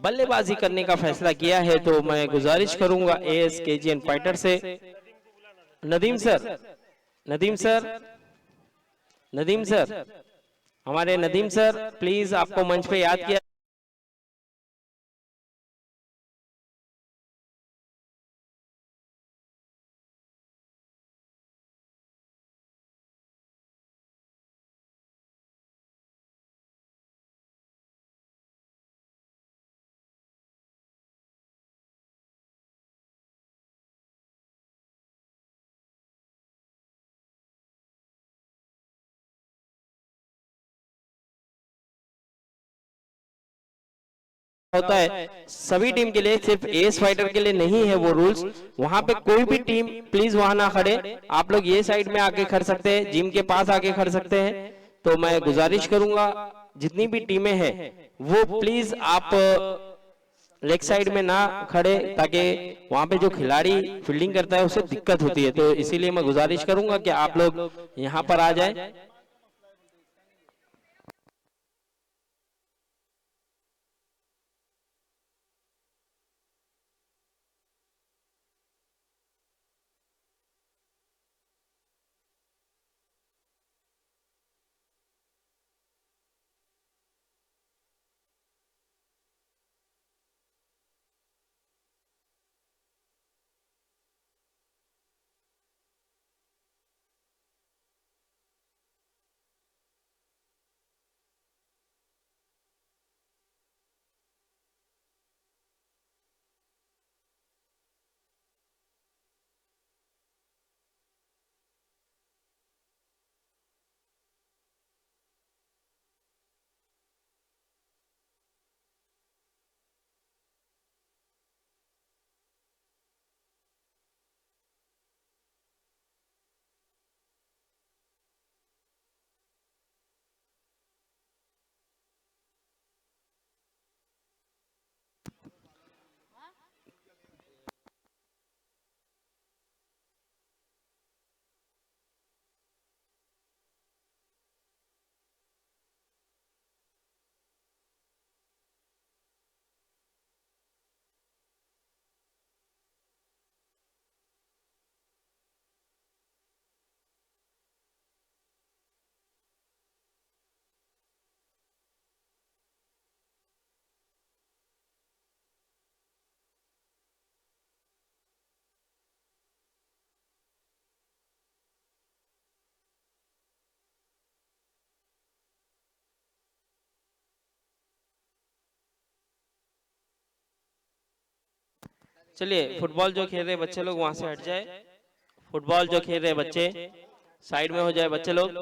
बल्लेबाजी करने का फैसला किया है, तो मैं गुजारिश करूंगा एएस केजीएन फाइटर से Nadeem sir, Nadeem sir, Nadeem sir, हमारे नदीम सर, प्लीज आपको मंच पे याद किया। होता है सभी टीम के लिए, सिर्फ एस फाइटर के लिए नहीं है वो रूल्स। वहां पे कोई भी टीम प्लीज वहां ना खड़े, आप लोग ये साइड में आके खड़ सकते हैं, जिम के पास आके खड़ सकते हैं। तो मैं गुजारिश करूंगा जितनी भी टीमें हैं वो प्लीज आप लेग साइड में ना खड़े, ताकि वहां पे जो खिलाड़ी फील्डिंग करता है उसे दिक्कत होती है। तो इसीलिए मैं गुजारिश करूंगा कि आप लोग यहाँ पर आ जाए। चलिए, फुटबॉल जो खेल रहे बच्चे लोग वहां से हट जाए। फुटबॉल जो खेल रहे बच्चे साइड में हो जाए, बच्चे लोग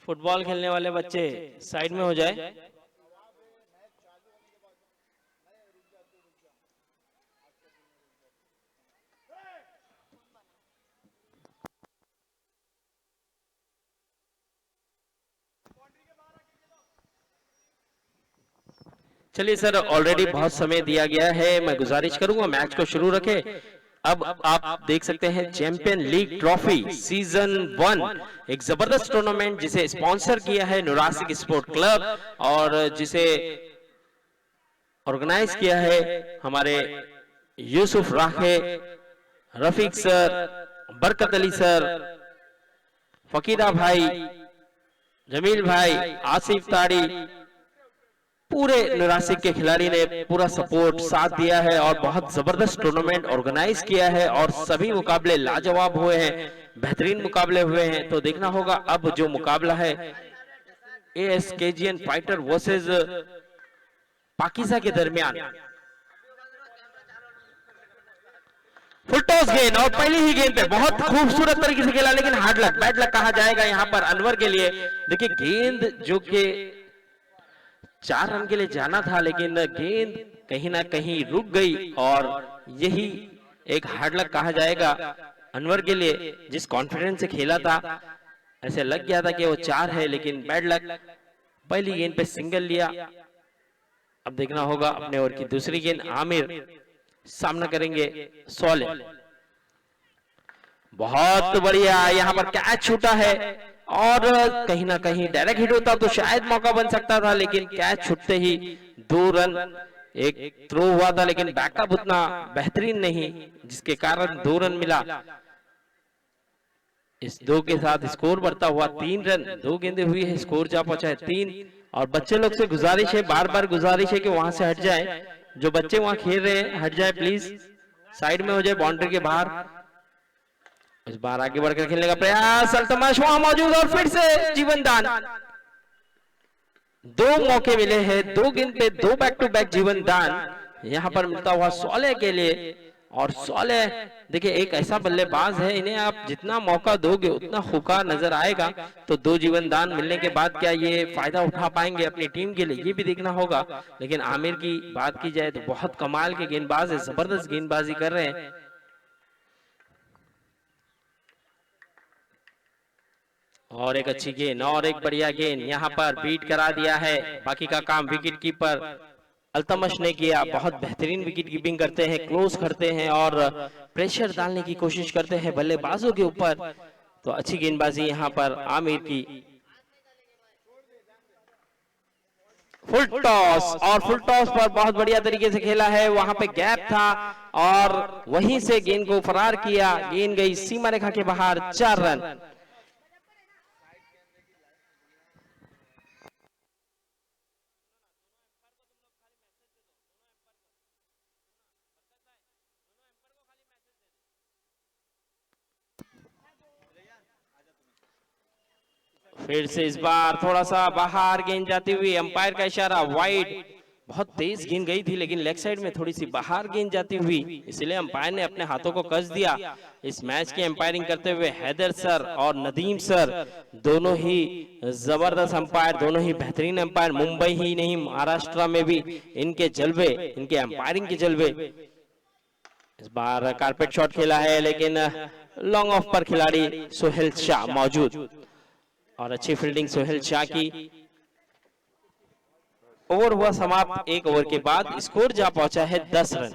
फुटबॉल खेलने वाले बच्चे साइड में हो जाए। चलिए सर, ऑलरेडी बहुत समय दिया गया है, मैं गुजारिश करूंगा मैच को शुरू रखें। अब आप देख सकते हैं चैंपियन लीग ट्रॉफी सीजन 1, एक जबरदस्त टूर्नामेंट जिसे स्पॉन्सर किया है नुरासिक स्पोर्ट क्लब और जिसे ऑर्गेनाइज किया है हमारे यूसुफ राखे, रफीक सर, बरकत अली सर, फकीरा भाई, जमील भाई, आसिफ ताड़ी, पूरे नुरासिक के खिलाड़ी ने पूरा सपोर्ट साथ दिया है और बहुत जबरदस्त टूर्नामेंट ऑर्गेनाइज किया है और सभी मुकाबले लाजवाब हुए हैं, बेहतरीन मुकाबले हुए हैं। तो देखना होगा अब जो मुकाबला है एएस केजीएन फाइटर वर्सेस पाकिजा के दरमियान। फुल टॉस गेंद और पहली ही गेंद पे बहुत खूबसूरत तरीके से खेला, लेकिन हार्ड लक, बैड लक कहा जाएगा यहाँ पर अनवर के लिए। देखिए गेंद जो कि 4 रन के लिए जाना था, लेकिन गेंद कहीं ना कहीं रुक गई और यही एक हार्ड लक कहा जाएगा अनवर के लिए। जिस कॉन्फिडेंस से खेला था ऐसे लग गया था कि वो 4 है, लेकिन बैड लक, पहली गेंद पे सिंगल लिया। अब देखना होगा अपने ओवर की दूसरी गेंद, आमिर सामना करेंगे सोले। बहुत बढ़िया, यहाँ पर कैच छूटा है और कहीं ना कहीं डायरेक्ट हिट होता तो शायद मौका बन सकता था, लेकिन कैच छूटते ही 2 रन। एक थ्रो हुआ था लेकिन बैकअप उतना बेहतरीन नहीं, जिसके कारण 2 रन मिला। इस 2 के साथ स्कोर बढ़ता हुआ 3 रन, 2 गेंदें हुई है, स्कोर जा पहुंचा है 3। और बच्चे लोग से गुजारिश है, बार बार गुजारिश है कि वहां से हट जाए, जो बच्चे वहां खेल रहे हैं हट जाए प्लीज, साइड में हो जाए, बाउंड्री के बाहर। इस बार आगे बढ़कर खेलने का प्रयास, अल्तमश वहां मौजूद और फिर से जीवन दान। 2 मौके मिले हैं, 2 गेंद पे 2 बैक टू बैक जीवन दान यहां पर मिलता हुआ सोले के लिए। और सोले देखिए एक ऐसा बल्लेबाज है, इन्हें आप जितना मौका दोगे उतना हुकार नजर आएगा। तो 2 जीवन दान मिलने के बाद क्या ये फायदा उठा पाएंगे अपनी टीम के लिए, ये भी देखना होगा। लेकिन आमिर की बात की जाए तो बहुत कमाल के गेंदबाज है, जबरदस्त गेंदबाजी कर रहे हैं। और एक अच्छी गेंद और एक बढ़िया गेंद यहां पर बीट करा दिया है। बाकी का काम विकेट कीपर अल्तमश ने किया, बहुत बेहतरीन विकेट कीपिंग करते हैं, क्लोज करते हैं और प्रेशर डालने की कोशिश करते हैं बल्लेबाजों के ऊपर। तो अच्छी गेंदबाजी यहां पर आमिर की। फुल टॉस, और फुल टॉस पर बहुत बढ़िया तरीके से खेला है, वहां पे गैप था और वहीं से गेंद को फरार किया, गेंद गई सीमा रेखा के बाहर, 4 रन। फिर से इस बार थोड़ा सा बाहर गेंद जाती हुई, अंपायर का इशारा वाइड। बहुत तेज गेंद गई थी लेकिन लेग साइड में थोड़ी सी बाहर गेंद जाती हुई, इसलिए अंपायर ने अपने हाथों को कस दिया। इस मैच की अंपायरिंग करते हुए हैदर सर और नदीम सर दोनों ही जबरदस्त अंपायर, दोनों ही बेहतरीन अंपायर। मुंबई ही नहीं महाराष्ट्र में भी इनके जलवे, इनके अंपायरिंग के जलवे। इस बार कारपेट शॉट खेला है लेकिन लॉन्ग ऑफ पर खिलाड़ी सोहेल शाह मौजूद और अच्छी फील्डिंग सोहेल शाह की। ओवर हुआ समाप्त, 1 ओवर के बाद स्कोर जा पहुंचा है 10 रन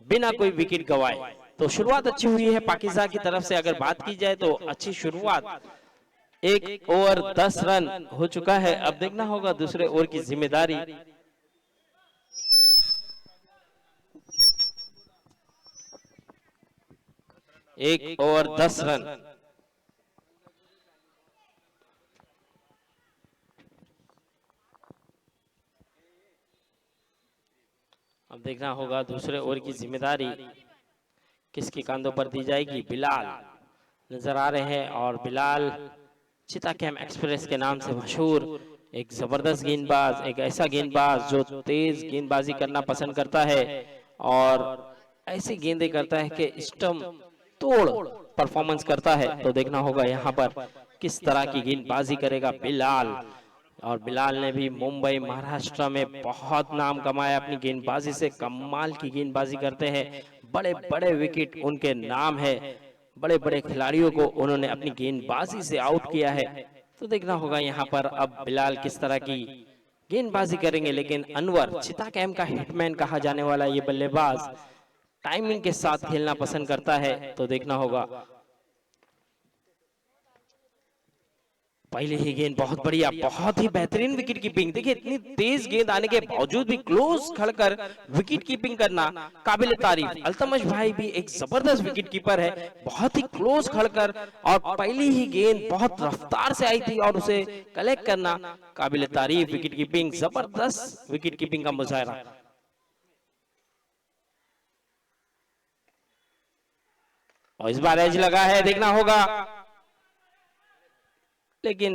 बिना कोई विकेट गवाए। तो शुरुआत अच्छी हुई है पाकिस्तान की तरफ से, अगर बात की जाए तो अच्छी शुरुआत। 1 ओवर 10 रन हो चुका है, अब देखना होगा दूसरे ओवर की जिम्मेदारी। एक ओवर 10 रन। अब देखना होगा दूसरे ओवर की जिम्मेदारी किसके कंधों पर दी जाएगी। बिलाल नजर आ रहे हैं और बिलाल चिता कैम एक्सप्रेस के नाम से मशहूर एक जबरदस्त गेंदबाज, एक ऐसा गेंदबाज जो तेज गेंदबाजी करना पसंद करता है और ऐसी गेंदें करता है कि स्टंप तोड़ परफॉर्मेंस करता है। तो देखना होगा यहाँ पर किस तरह की गेंदबाजी करेगा बिलाल। और बिलाल ने भी मुंबई महाराष्ट्र में बहुत नाम कमाया अपनी गेंदबाजी से, कमाल की गेंदबाजी करते हैं, बड़े बड़े विकेट उनके नाम है, बड़े बड़े खिलाड़ियों को उन्होंने अपनी गेंदबाजी से आउट किया है। तो देखना होगा यहाँ पर अब बिलाल किस तरह की गेंदबाजी करेंगे। लेकिन अनवर चिता कैम्प का हिटमैन कहा जाने वाला ये बल्लेबाज टाइमिंग के साथ खेलना पसंद करता है। तो देखना होगा पहले ही गेंद बहुत बढ़िया, बहुत ही बेहतरीन विकेट कीपिंग। देखिए इतनी तेज गेंद आने के बावजूद भी क्लोज खड़कर विकेट कीपिंग करना काबिल तारीफ। अल्तमश भाई भी एक जबरदस्त विकेट कीपर है, बहुत ही क्लोज खड़कर और पहली ही गेंद बहुत रफ्तार से आई थी और उसे कलेक्ट करना काबिल तारीफ विकेट कीपिंग, जबरदस्त विकेट कीपिंग का मुजाहरा। और इस बार एज लगा है, देखना होगा, लेकिन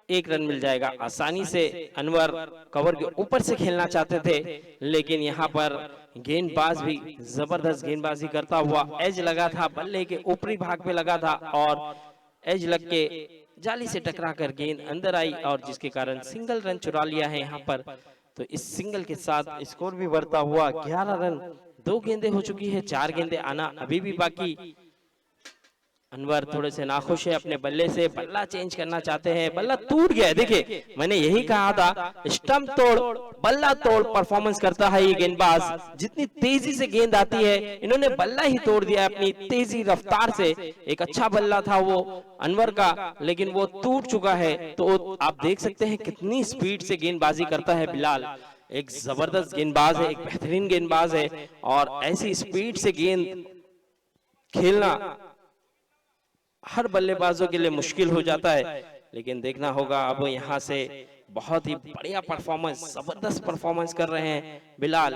1 रन मिल जाएगा आसानी से। अनवर कवर के ऊपर से खेलना चाहते थे लेकिन यहाँ पर गेंदबाज भी जबरदस्त गेंदबाजी करता हुआ, एज लगा था, बल्ले के ऊपरी भाग पे लगा था और एज लग के जाली से टकराकर गेंद अंदर आई और जिसके कारण सिंगल रन चुरा लिया है यहाँ पर। तो इस सिंगल के साथ स्कोर भी बढ़ता हुआ 11 रन। 2 गेंदें हो चुकी है, 4 गेंदें आना अभी भी बाकी। अनवर थोड़े से नाखुश है अपने बल्ले से, बल्ला चेंज करना चाहते हैं, बल्ला टूट गया है। देखिए मैंने यही कहा था, स्टंप तोड़ बल्ला तोड़ परफॉर्मेंस करता है ये गेंदबाज। जितनी तेजी से गेंद आती है, इन्होंने बल्ला ही तोड़ दिया अपनी तेजी रफ्तार से। एक अच्छा बल्ला था वो अनवर का, लेकिन वो टूट चुका है। तो आप देख सकते हैं कितनी स्पीड से गेंदबाजी करता है बिलाल। एक जबरदस्त गेंदबाज है, एक बेहतरीन गेंदबाज है, और ऐसी स्पीड से गेंद खेलना हर बल्लेबाजों के लिए मुश्किल हो जाता है। लेकिन देखना होगा अब यहाँ से बहुत ही बढ़िया परफॉर्मेंस, जबरदस्त परफॉर्मेंस कर रहे हैं बिलाल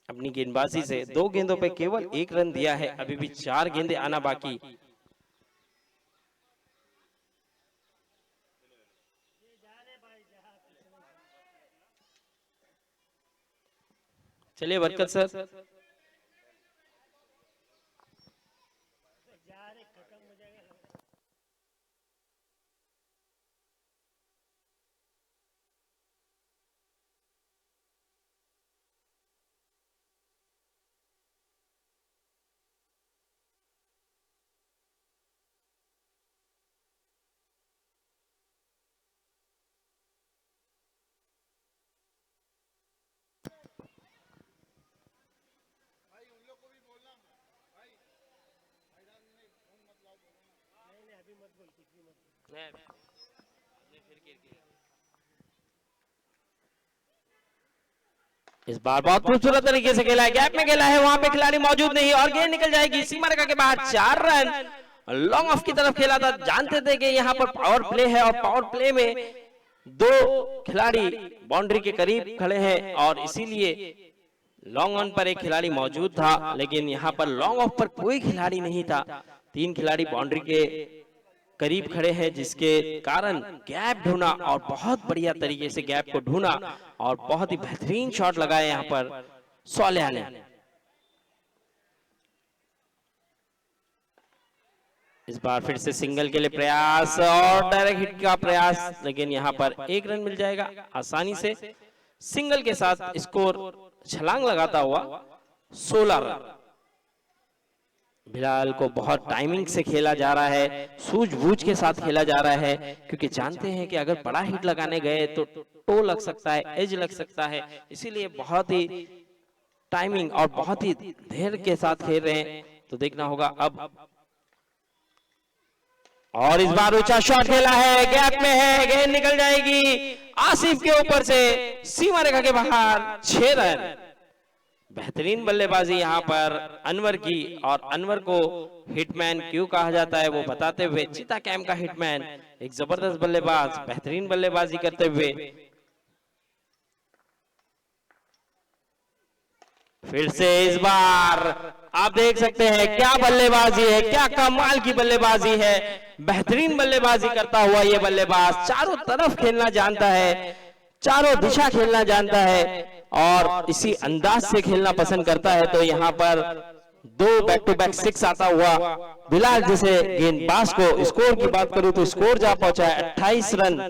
अपनी गेंदबाजी से। 2 गेंदों पे केवल 1 रन दिया है, अभी भी 4 गेंदें आना बाकी। चलिए बरकत सर। इस बार बहुत खूबसूरत तरीके से खेला है, गैप में खेला है, वहां पे खिलाड़ी मौजूद नहीं और गेंद निकल जाएगी सीमा रेखा के बाहर। 4 रन लॉन्ग ऑफ की तरफ खेला था। जानते थे कि यहाँ पर पावर प्ले है और पावर प्ले में 2 खिलाड़ी बाउंड्री के करीब खड़े हैं और इसीलिए लॉन्ग ऑन पर एक खिलाड़ी मौजूद था, लेकिन यहाँ पर लॉन्ग ऑफ पर कोई खिलाड़ी नहीं था। 3 खिलाड़ी बाउंड्री के करीब खड़े हैं, जिसके कारण गैप ढूंढा और बहुत बढ़िया तरीके से गैप को ढूंढा और बहुत ही बेहतरीन शॉट लगाए यहाँ पर सोलिया ने। इस बार फिर से सिंगल के लिए प्रयास और डायरेक्ट हिट का प्रयास, लेकिन यहाँ पर 1 रन मिल जाएगा आसानी से। सिंगल के साथ स्कोर छलांग लगाता हुआ 16 रन। बिलाल को बहुत टाइमिंग से खेला जा रहा है, सूझबूझ के साथ खेला जा रहा है, क्योंकि जानते हैं कि अगर बड़ा हिट लगाने गए तो टो लग सकता है, एज लग सकता है। इसीलिए बहुत ही टाइमिंग और बहुत ही धैर्य के साथ खेल रहे हैं। तो देखना होगा अब। और इस बार ऊंचा शॉट खेला है, गैप में है, गेंद निकल जाएगी आसिफ के ऊपर से सीमा रेखा के बाहर। 6 रन। बेहतरीन बल्लेबाजी यहाँ पर अनवर की, और अनवर को हिटमैन क्यों कहा जाता है वो बताते हुए चीता कैंप का हिटमैन, एक जबरदस्त बल्लेबाज, बेहतरीन बल्लेबाजी करते हुए फिर से इस बार आप देख सकते हैं क्या बल्लेबाजी है, क्या कमाल की बल्लेबाजी है। बेहतरीन बल्लेबाजी करता हुआ ये बल्लेबाज चारों तरफ खेलना जानता है, चारों दिशा खेलना जानता है और इसी अंदाज से खेलना पसंद करता है। तो यहाँ पर 2 बैक टू बैक 6 आता हुआ बिलाल जैसे गेंदबाज को स्कोर की बात करूं तो स्कोर जा पहुंचा है 28 रन।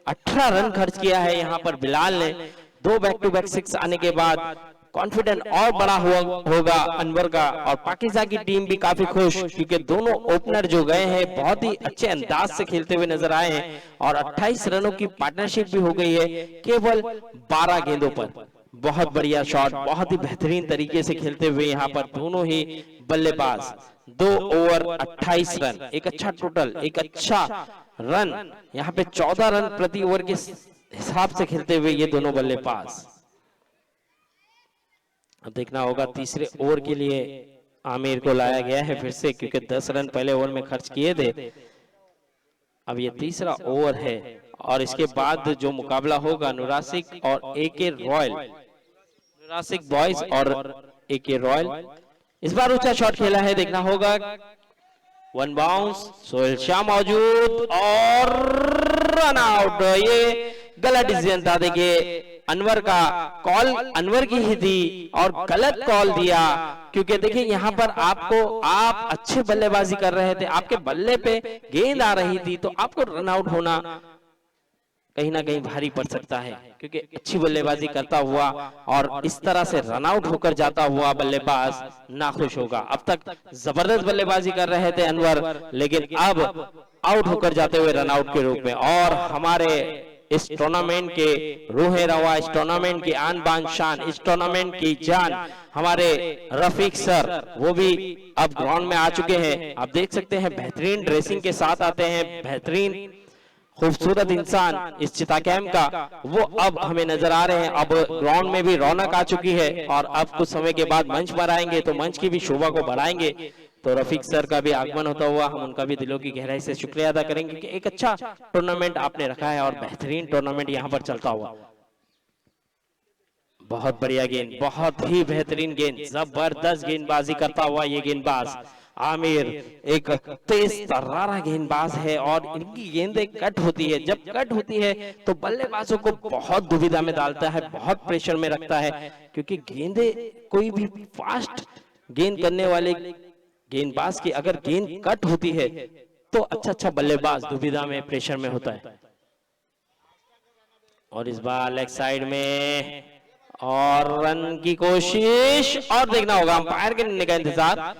18 रन खर्च किया है यहाँ पर बिलाल ने। 2 बैक टू बैक 6 आने के बाद कॉन्फिडेंट और बड़ा होगा अनवर का, और पाकिस्तान की टीम भी काफी खुश, क्योंकि दोनों ओपनर जो गए हैं बहुत ही अच्छे अंदाज से खेलते हुए नजर आए हैं और 28 रनों की पार्टनरशिप भी हो गई है केवल 12 गेंदों पर। बहुत बढ़िया शॉट, बहुत ही बेहतरीन तरीके से खेलते हुए यहाँ पर दोनों ही बल्लेबाज। 2 ओवर 28 रन, एक अच्छा टोटल, एक अच्छा रन, यहाँ पे 14 रन प्रति ओवर के हिसाब से खेलते हुए ये दोनों बल्लेबाज। अब देखना होगा तीसरे ओवर के लिए आमिर को लाया गया है फिर से, क्योंकि 10 रन पहले ओवर में खर्च किए थे। अब ये तीसरा ओवर है और इसके बाद जो मुकाबला होगा नुरासिक और एके रॉयल, नुरासिक बॉयज और एके रॉयल। इस बार ऊंचा शॉट खेला है, देखना होगा। 1 बाउंस, सोहेल शाह मौजूद और रन आउट। ये गलत डिसीजन था। देखिए अनवर का कॉल अनवर की ही थी और गलत कॉल दिया, क्योंकि देखिए यहाँ पर आप अच्छे बल्लेबाजी कर रहे थे, आपके बल्ले पे गेंद आ रही थी तो आपको रन आउट होना कहीं ना कहीं भारी पड़ सकता है, क्योंकि अच्छी बल्लेबाजी करता हुआ और इस तरह से रन आउट होकर जाता हुआ बल्लेबाज नाखुश होगा। अब तक जबरदस्त बल्लेबाजी कर रहे थे अनवर, लेकिन अब आउट होकर जाते हुए रन आउट के रूप में। और हमारे इस टूर्नामेंट के रूहे रवा, इस टूर्नामेंट की आन बान शान, इस टूर्नामेंट की जान हमारे रफीक सर, वो भी अब ग्राउंड में आ चुके हैं। आप देख सकते हैं बेहतरीन ड्रेसिंग के साथ आते हैं, बेहतरीन खूबसूरत इंसान इस चिता कैंप का, वो अब हमें नजर आ रहे हैं। अब ग्राउंड में भी रौनक आ चुकी है और अब कुछ समय के बाद मंच पर आएंगे तो मंच की भी शोभा को बढ़ाएंगे। तो रफीक सर का भी आगमन होता हुआ हम उनका भी दिलों की गहराई से शुक्रिया अदा करेंगे कि एक अच्छा टूर्नामेंट आपने रखा है और बेहतरीन टूर्नामेंट यहाँ पर चलता हुआ। बहुत बढ़िया गेंद, बहुत ही बेहतरीन गेंद, जबरदस्त गेंदबाजी करता हुआ ये गेंदबाज आमिर एक तेज तर्रारा गेंदबाज है और इनकी गेंदें कट होती है। जब कट होती है तो बल्लेबाजों को बहुत दुविधा में डालता है, बहुत प्रेशर में रखता है, क्योंकि गेंदें कोई भी फास्ट गेंद करने वाले गेंदबाज की अगर गेंद कट होती है तो अच्छा बल्लेबाज दुविधा में, प्रेशर में होता है। और इस बार लेग साइड में और रन की कोशिश, और देखना होगा अंपायर के निर्णय का इंतजार।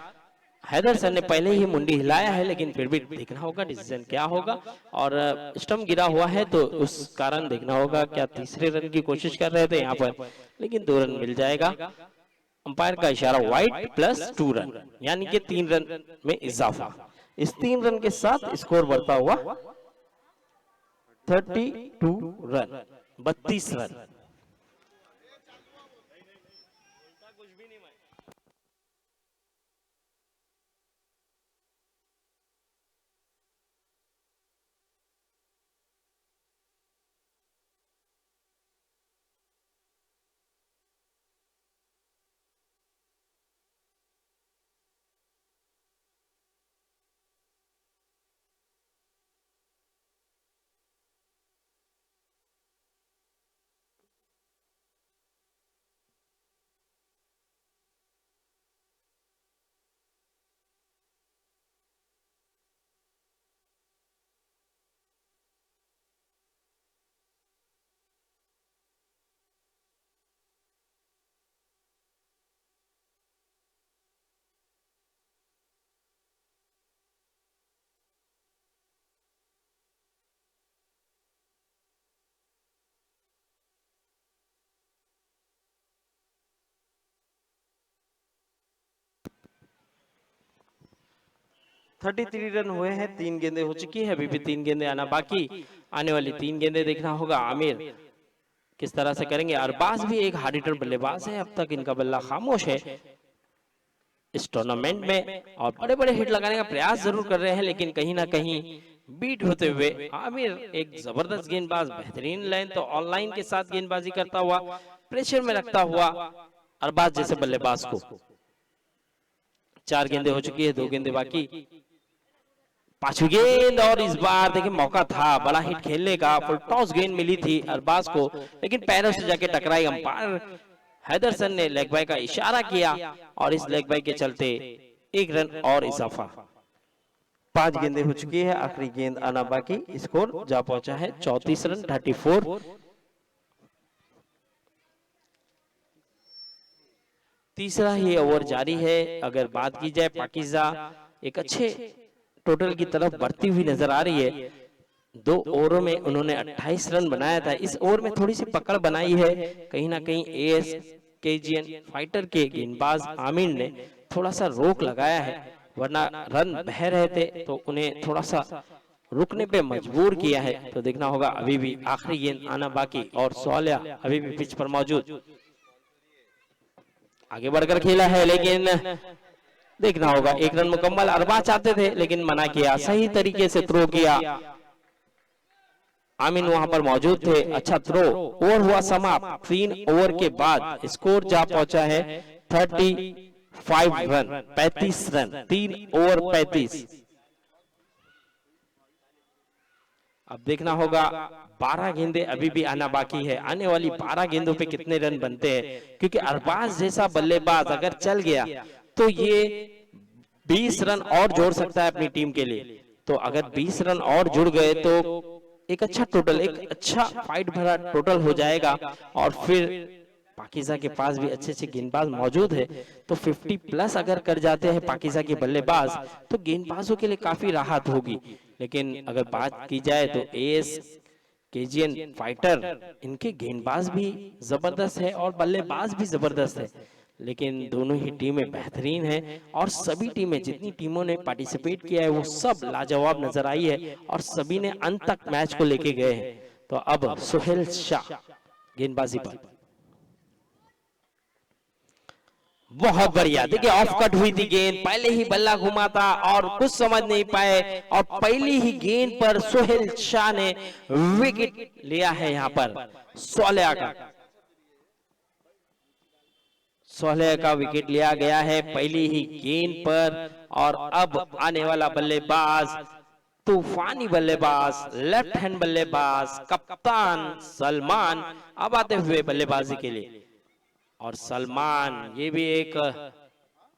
हैदर सर ने पहले ही मुंडी हिलाया है, लेकिन फिर भी देखना होगा डिसीजन क्या होगा। और स्टंप गिरा हुआ है तो उस कारण देखना होगा, क्या तीसरे रन की कोशिश कर रहे थे यहाँ पर, लेकिन 2 रन मिल जाएगा। अंपायर का इशारा वाइड प्लस 2 रन, यानी कि 3 रन में इजाफा। इस 3 रन के साथ स्कोर बढ़ता हुआ 32 रन, 32 रन। थर्टी 33 रन हुए हैं, 3 गेंदें हो चुकी है, अभी भी 3 गेंदें आना बाकी। आने वाली 3 गेंदें देखना होगा आमिर किस तरह से करेंगे। अरबाज भी एक हार्ड हिटर बल्लेबाज है, अब तक इनका बल्ला खामोश है इस टूर्नामेंट में, और बड़े बड़े हिट लगाने का प्रयास जरूर कर रहे हैं, लेकिन कहीं ना कहीं बीट होते हुए। आमिर एक जबरदस्त गेंदबाज, बेहतरीन लाइन तो ऑनलाइन के साथ गेंदबाजी करता हुआ, प्रेशर में रखता हुआ अरबाज जैसे बल्लेबाज को। 4 गेंदें हो चुकी है, 2 गेंदें बाकी। 5वीं गेंद, और इस बार देखिए मौका था बड़ा हिट खेलने का, फुल टॉस गेंद मिली थी अरबाज को, लेकिन पैरों से जाके टकराई। अंपायर हैदरसन ने लेग बाय का इशारा किया और इस लेग बाय के चलते 1 रन और इजाफा। 5 गेंदें हो चुकी है, आखिरी गेंद आना बाकी। स्कोर जा पहुंचा है 34 रन 34। तीसरा ही ओवर जारी है। अगर बात की जाए पाकिजा एक अच्छे टोटल की तरफ बढ़ती हुई नजर आ रही है। 2 ओवरों में उन्होंने 28 रन बनाया था। इस ओवर में थोड़ी सी पकड़ बनाई है, कहीं ना कहीं एएस केजीएन फाइटर के गेंदबाज आमिर ने थोड़ा सा रोक लगाया है, वरना रन बह रहे थे तो उन्हें थोड़ा सा रुकने पे मजबूर किया है। तो देखना होगा, अभी भी आखिरी गेंद आना बाकी और सौल्या अभी भी पिच पर मौजूद। आगे बढ़कर खेला है, लेकिन देखना होगा 1 रन मुकम्मल अरबाज चाहते थे, लेकिन मना किया, सही तरीके से थ्रो किया। आमीन वहां पर मौजूद थे, अच्छा थ्रो। ओवर हुआ समाप्त। 3 ओवर के बाद स्कोर जा पहुंचा है 35 रन, 35 रन, 3 ओवर 35। अब देखना होगा 12 गेंदें अभी भी आना बाकी है। आने वाली 12 गेंदों पे कितने रन बनते हैं, क्योंकि अरबाज जैसा बल्लेबाज अगर चल गया तो ये 20 रन और जोड़ सकता है अपनी टीम के लिए। तो अगर 20 रन और जुड़ गए तो एक अच्छा टोटल, एक अच्छा फाइट भरा टोटल हो जाएगा। और फिर पाकिजा के पास भी अच्छे अच्छे गेंदबाज मौजूद है, तो 50 प्लस अगर कर जाते हैं पाकिजा के बल्लेबाज तो गेंदबाजों के लिए काफी राहत होगी। लेकिन अगर बात की जाए तो एएस केजीएन फाइटर, इनके गेंदबाज भी जबरदस्त है और बल्लेबाज भी जबरदस्त है। लेकिन दोनों ही टीमें बेहतरीन हैं और सभी टीमें, जितनी टीमों ने पार्टिसिपेट किया है वो सब लाजवाब नजर आई है और सभी ने अंत तक मैच को लेके गए हैं। तो अब सोहेल शाह गेंदबाजी पर, बहुत बढ़िया। देखिए ऑफ कट हुई थी गेंद, पहले ही बल्ला घुमा था और कुछ समझ नहीं पाए और पहली ही गेंद पर सोहेल शाह ने विकेट लिया है। यहाँ पर 16 का विकेट लिया गया है पहली ही गेंद पर। और अब आने वाला बल्लेबाज, तूफानी बल्लेबाज, लेफ्ट हैंड बल्लेबाज कप्तान सलमान अब आते हुए बल्लेबाजी के लिए। और सलमान ये भी एक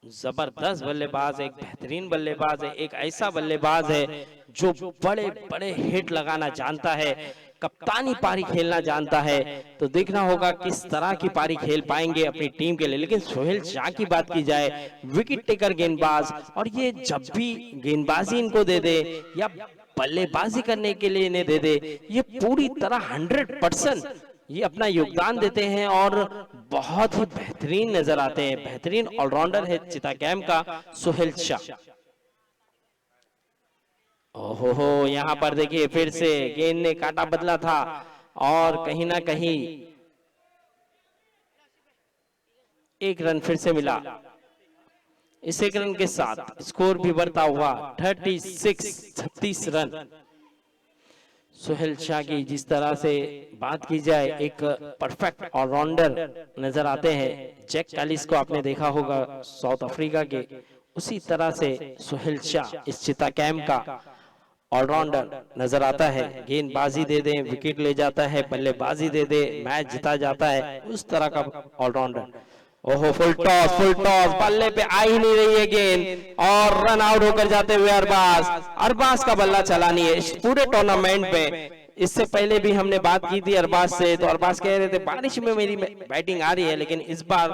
जबरदस्त बल्लेबाज है, एक बेहतरीन बल्लेबाज है, एक ऐसा बल्लेबाज है जो बड़े बड़े हिट लगाना जानता है, कप्तानी पारी खेलना जानता है। तो देखना होगा किस तरह की पारी खेल पाएंगे अपनी टीम के लिए। लेकिन सोहेल शाह की बात की जाए, विकेट टेकर गेंदबाज, और ये जब भी गेंदबाजी इनको दे दे या बल्लेबाजी करने के लिए इन्हें दे दे, ये पूरी तरह 100% ये अपना योगदान देते हैं और बहुत ही बेहतरीन नजर आते हैं। बेहतरीन ऑलराउंडर है चिता कैंप का सोहेल शाह। ओहो, यहाँ पर देखिए फिर से गेंद ने काटा बदला था और कहीं ना कहीं एक रन फिर से मिला। इस एक रन के साथ स्कोर भी बढ़ता हुआ 36 रन। सोहेल शाह की जिस तरह से बात की जाए, एक परफेक्ट ऑलराउंडर नजर आते हैं। जैक कैलिस को आपने देखा होगा साउथ अफ्रीका के, उसी तरह से सोहेल शाह इस चिता कैंप का ऑलराउंडर नजर आता है। गेंदबाजी दे दे विकेट ले जाता है, बल्लेबाजी दे दे मैच जीता जाता है, उस तरह का ऑलराउंडर। ओहो, फुल टॉस, बल्ले पे आ ही नहीं रही है गेंद और रन आउट होकर जाते हुए अरबाज का बल्ला चला नहीं है इस पूरे टूर्नामेंट में। इससे पहले भी हमने बात की थी अरबाज से, तो अरबाज कह रहे थे बारिश में मेरी बैटिंग आ रही है, लेकिन इस बार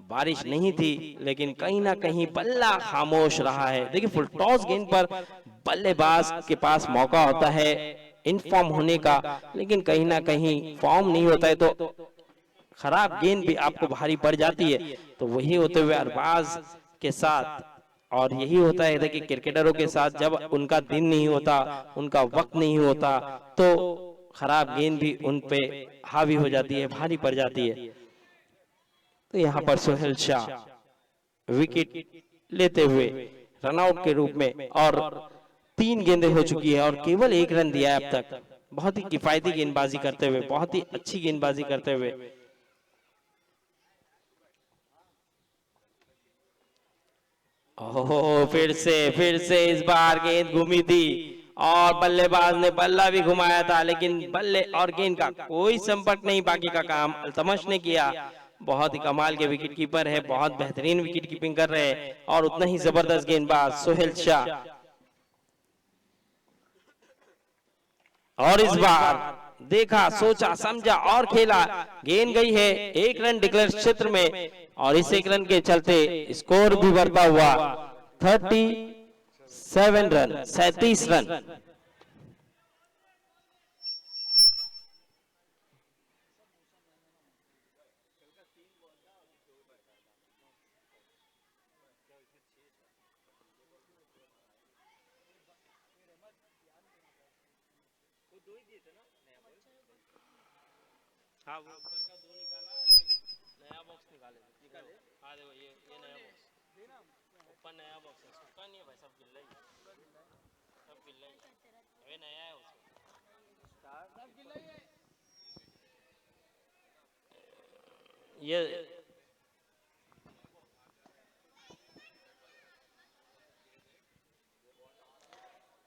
बारिश नहीं थी, लेकिन कहीं ना कहीं बल्ला खामोश रहा है। देखिए फुल टॉस गेंद पर बल्लेबाज के पास मौका होता है इनफॉर्म होने का, लेकिन कहीं ना कहीं फॉर्म नहीं होता है तो खराब गेंद भी आपको भारी पड़ जाती है। तो वही होते हुए अरबाज के साथ, और यही होता है देखिए क्रिकेटरों के साथ, जब उनका दिन नहीं होता, उनका वक्त नहीं होता, तो खराब गेंद भी उन पे हावी हो जाती है, भारी पड़ जाती है। तो यहाँ पर सोहेल शाह विकेट लेते हुए रनआउट के रूप में, और 3 गेंदें हो चुकी है और केवल 1 रन दिया है अब तक। बहुत ही किफायती गेंदबाजी करते हुए, बहुत ही अच्छी गेंदबाजी करते हुए। ओह, फिर से इस बार गेंद घूमी थी और बल्लेबाज ने बल्ला भी घुमाया था, लेकिन बल्ले और गेंद का कोई संपर्क नहीं। बाकी का काम अल्तमश ने किया। बहुत ही कमाल के विकेट कीपर है, बहुत बेहतरीन विकेट कीपिंग कर रहे हैं और उतना ही जबरदस्त गेंदबाज सोहेल शाह। और इस बार देखा, सोचा, समझा और खेला। गेंद गई है 1 रन डिक्लेयर क्षेत्र में और इस 1 रन के चलते स्कोर भी बढ़ता हुआ 37 रन। हाँ, वो ऊपर का 2 निकाला, नया बॉक्स निकाले। हाँ देखो ये नया बॉक्स, ऊपर नया बॉक्स है, सूखा नहीं है भाई, सब गिल्ला ही है, सब गिल्ला ही है, अभी नया है उसमें, सब गिल्ला ही है ये।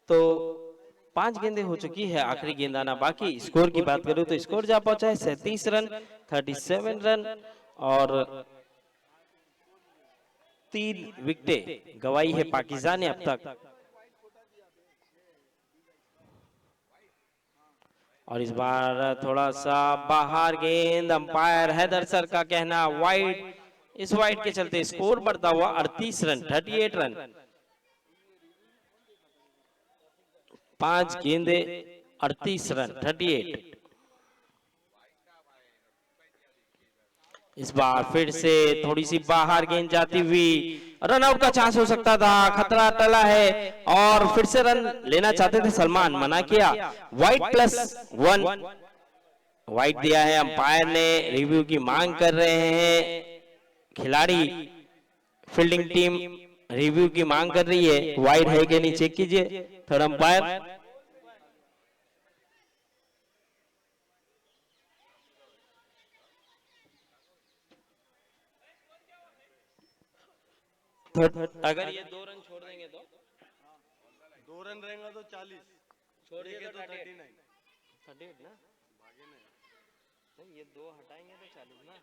तो 5 गेंदें हो चुकी है, आखिरी गेंद आना बाकी। स्कोर की बात करूं तो स्कोर जा पहुंचा है 37 रन, 37 रन और 3 विकेटें गवाई है पाकिस्तान ने अब तक। और इस बार थोड़ा सा बाहर गेंद, अंपायर हैदर सर का कहना वाइड। इस वाइड के चलते स्कोर बढ़ता हुआ 38 रन, 38 रन। 5 गेंदे 38 रन, 38। इस बार फिर से थोड़ी सी बाहर गेंद जाती हुई, रनआउट का चांस हो सकता था, खतरा टला है और फिर से रन लेना चाहते थे सलमान, मना किया। वाइड +1 वाइड दिया है, अंपायर ने रिव्यू की मांग कर रहे हैं खिलाड़ी। फील्डिंग टीम रिव्यू की मांग कर रही है, वाइड है कि नहीं चेक कीजिए थर्ड अंपायर। अगर ये 2 रन छोड़ देंगे तो 2 रन रहेगा तो 40, छोड़ेंगे तो 39। 38 ना, नहीं ये 2 हटाएंगे तो 40 ना।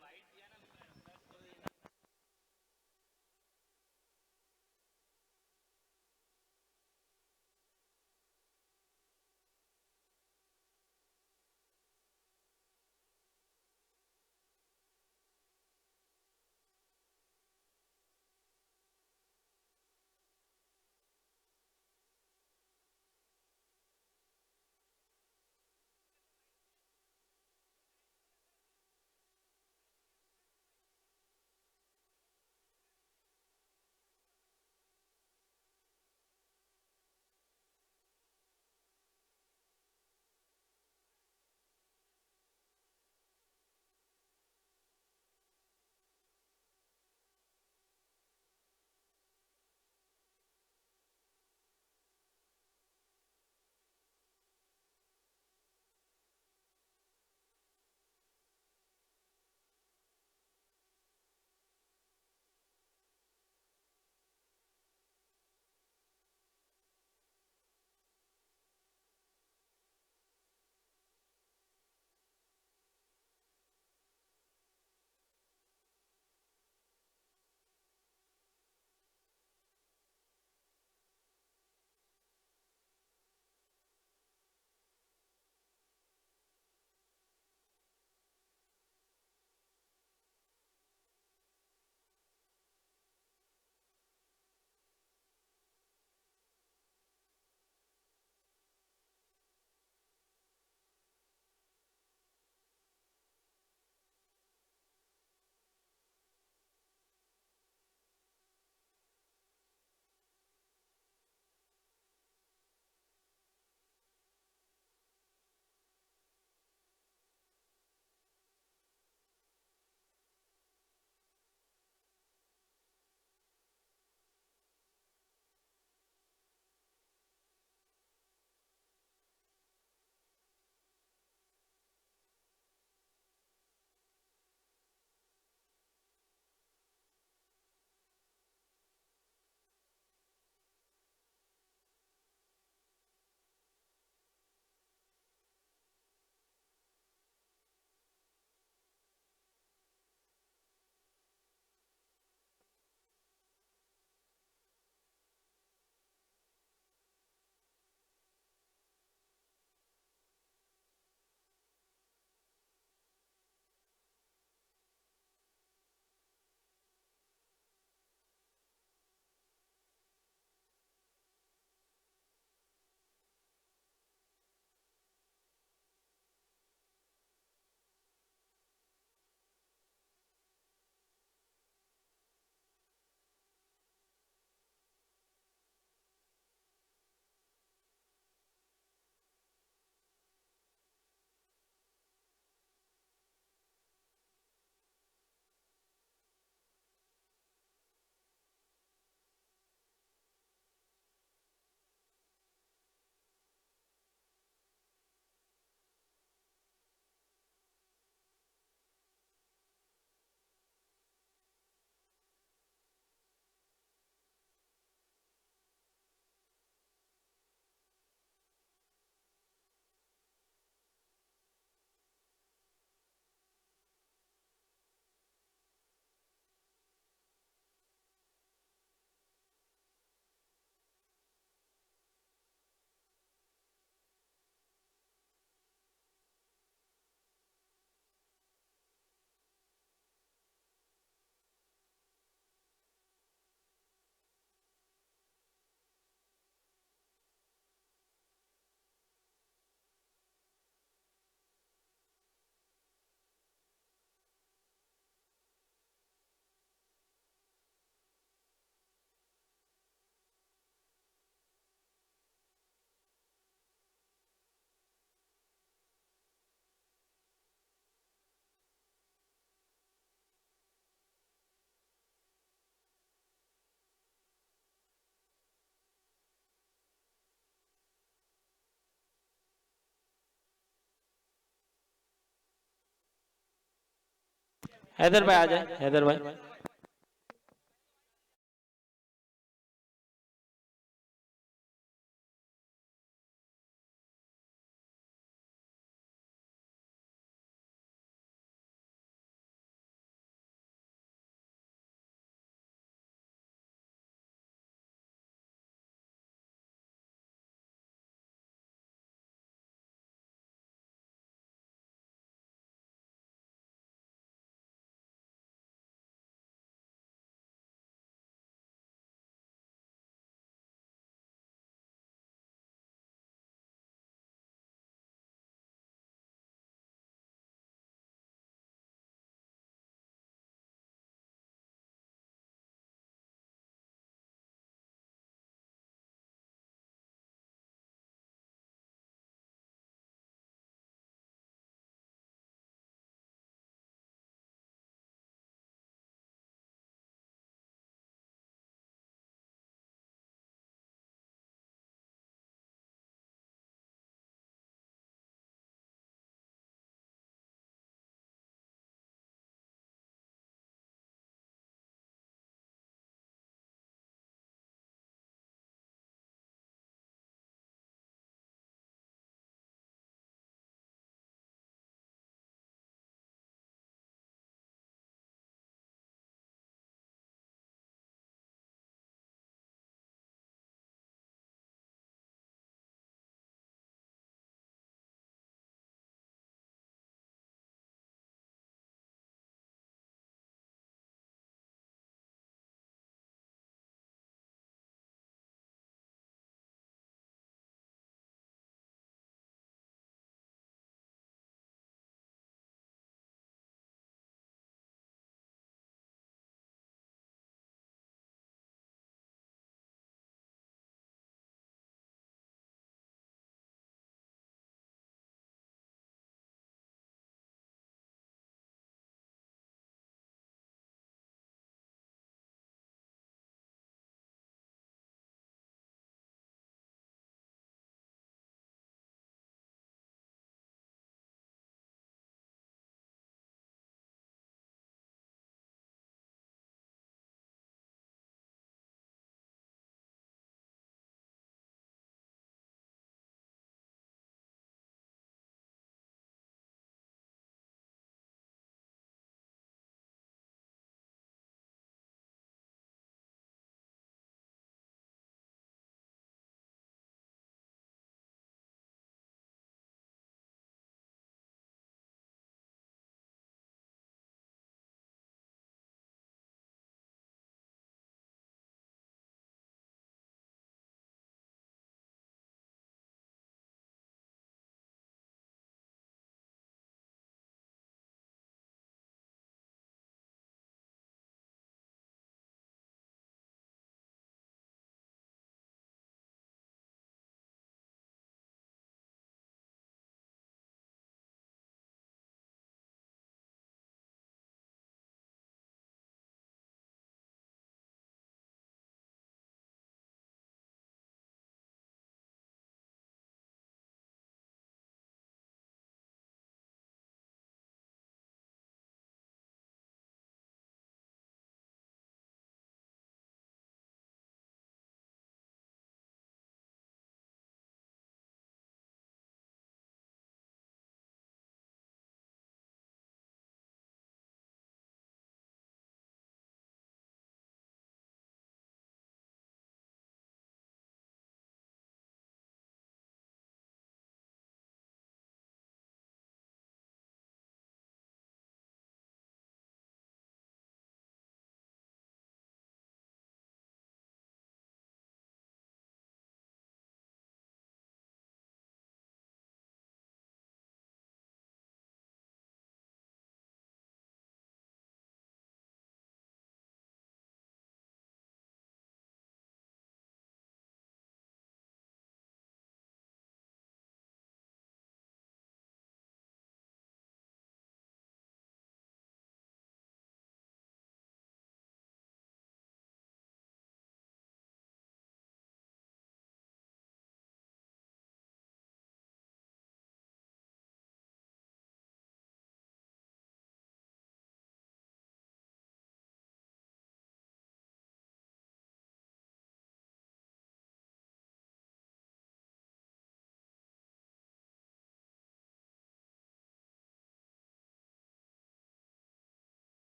हैदर भाई आ जाए, हैदर भाई।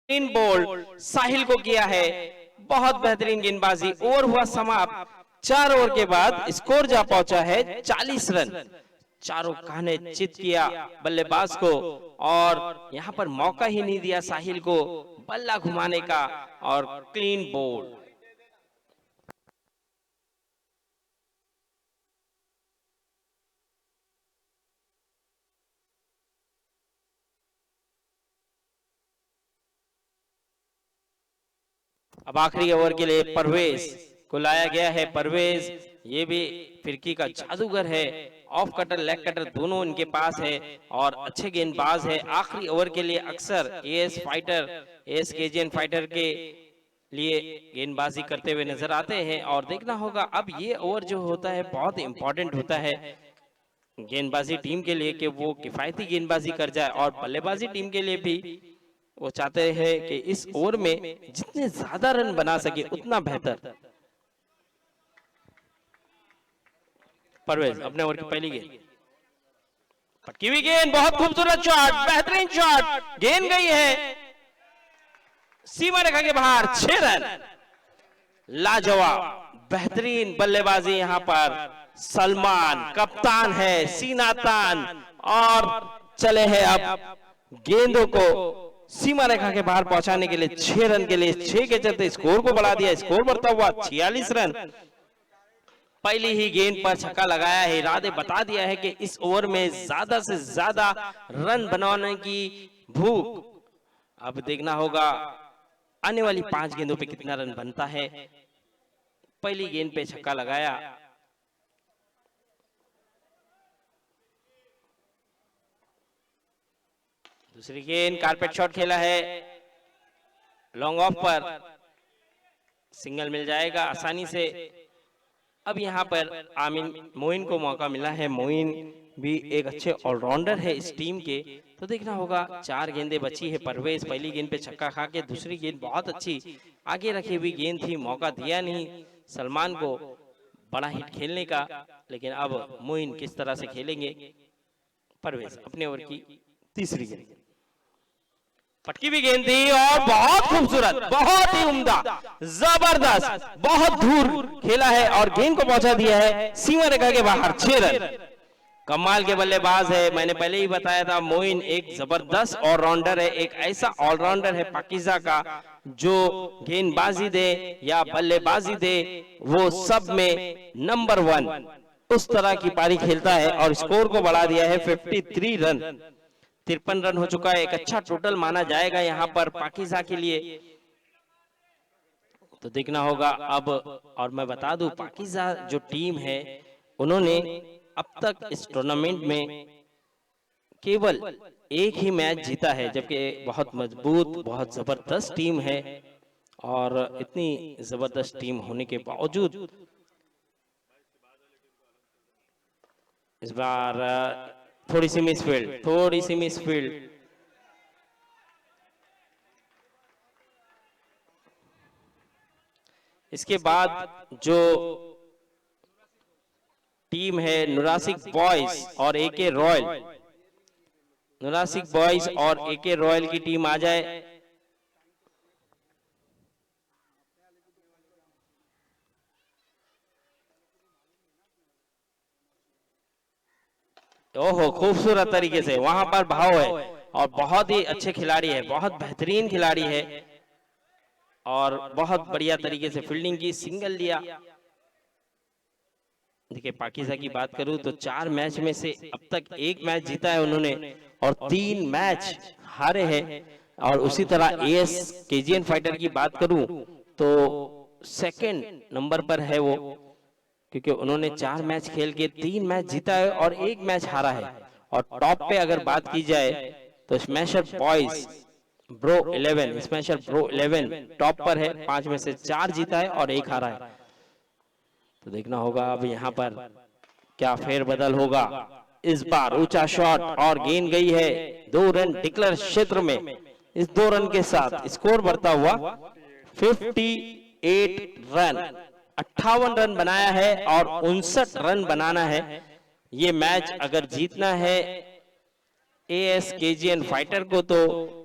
क्लीन बोल्ड साहिल को किया है, बहुत बेहतरीन गेंदबाजी। ओवर हुआ समाप्त, 4 ओवर के बाद स्कोर जा पहुंचा है 40 रन। चारों खाने चित किया बल्लेबाज को और यहां पर मौका ही नहीं दिया साहिल को बल्ला घुमाने का और क्लीन बोल्ड। अब आखिरी ओवर के लिए परवेज को लाया गया है। परवेज ये भी फिरकी का जादूगर है, ऑफ कटर लेग कटर दोनों इनके पास है और अच्छे गेंदबाज है। आखिरी ओवर के लिए अक्सर as fighter, as KGN fighter के लिए गेंदबाजी करते हुए नजर आते हैं और देखना होगा अब ये ओवर जो होता है बहुत इंपॉर्टेंट होता है गेंदबाजी टीम के लिए कि वो किफायती गेंदबाजी कर जाए और बल्लेबाजी टीम के लिए भी वो चाहते हैं कि इस ओवर में जितने ज्यादा रन बना सके उतना बेहतर। परवेज अपने ओवर की पहली गेंद, पटकी हुई गेंद, बहुत खूबसूरत शॉट, बेहतरीन शॉट, गेंद गई है सीमा रेखा के बाहर, 6 रन। लाजवाब बेहतरीन बल्लेबाजी यहां पर सलमान कप्तान है, सीना तान और चले हैं अब गेंदों को सीमा रेखा के बाहर पहुंचाने के लिए 6 रन के लिए। 6 के चलते स्कोर को बढ़ा दिया, स्कोर बढ़ता हुआ 46 रन। पहली ही गेंद पर छक्का लगाया है, इरादे बता दिया है कि इस ओवर में ज्यादा से ज्यादा रन बनाने की भूख। अब देखना होगा आने वाली 5 गेंदों पे कितना रन बनता है। पहली गेंद पे छक्का लगाया, दूसरी गेंद कारपेट शॉट खेला है, लॉन्ग ऑफ पर सिंगल मिल जाएगा आसानी से। अब यहाँ पर आमिन मोइन को मौका मिला है, मोइन भी एक अच्छे ऑलराउंडर है इस टीम के। तो देखना होगा 4 गेंदें बची है। परवेज पहली गेंद पे छक्का खा के, दूसरी गेंद बहुत अच्छी आगे रखी हुई गेंद थी, मौका दिया नहीं सलमान को बड़ा हिट खेलने का। लेकिन अब मोइन किस तरह से खेलेंगे। परवेज अपने ओवर की तीसरी गेंद, पटकी भी गेंद थी और बहुत खूबसूरत, बहुत ही उम्दा, जबरदस्त, बहुत दूर खेला है और गेंद को पहुंचा दिया है सीमा रेखा के बाहर, 6 रन। कमाल के बल्लेबाज है, मैंने पहले ही बताया था मोइन एक जबरदस्त ऑलराउंडर है, एक ऐसा ऑलराउंडर है पाकिजा का जो गेंदबाजी दे या बल्लेबाजी दे वो सब में नंबर 1 उस तरह की पारी खेलता है और स्कोर को बढ़ा दिया है 53 रन। 53 रन हो चुका है, एक अच्छा टोटल माना जाएगा यहाँ पर पाकिजा के लिए। तो देखना होगा अब। और मैं बता दूं पाकिजा जो टीम है उन्होंने अब तक इस टूर्नामेंट में केवल एक ही मैच जीता है, जबकि बहुत मजबूत बहुत जबरदस्त टीम है। और इतनी जबरदस्त टीम होने के बावजूद इस बार थोड़ी सी मिसफील्ड। इसके बाद जो टीम है नुरासिक बॉयज और एके रॉयल, नुरासिक बॉयज और एके रॉयल की टीम आ जाए। ओहो खूबसूरत तरीके से वहां पर भाव है और बहुत ही अच्छे खिलाड़ी है, बहुत बेहतरीन खिलाड़ी है और बहुत बढ़िया तरीके से फील्डिंग की, सिंगल लिया। देखिए पाकिजा की बात करूं तो 4 मैच में से अब तक 1 मैच जीता है उन्होंने और 3 मैच हारे हैं। और उसी तरह एएस केजीएन फाइटर की बात करूं तो 2nd नंबर पर है वो, क्योंकि उन्होंने 4 मैच खेल के 3 मैच जीता है और 1 मैच हारा है। और टॉप पे अगर बात की जाए तो smasher boys bro 11, smasher bro 11 top पर है, 5 में से 4 जीता है और 1 हारा है। तो देखना होगा अब यहाँ पर क्या फेरबदल होगा। इस बार ऊंचा शॉट और गेंद गई है 2 रन डिक्लेयर क्षेत्र में। इस 2 रन के साथ स्कोर बढ़ता हुआ 58 रन, 58 रन बनाया है और 59 रन बनाना है। ये मैच अगर जीतना है एएस केजीएन फाइटर को तो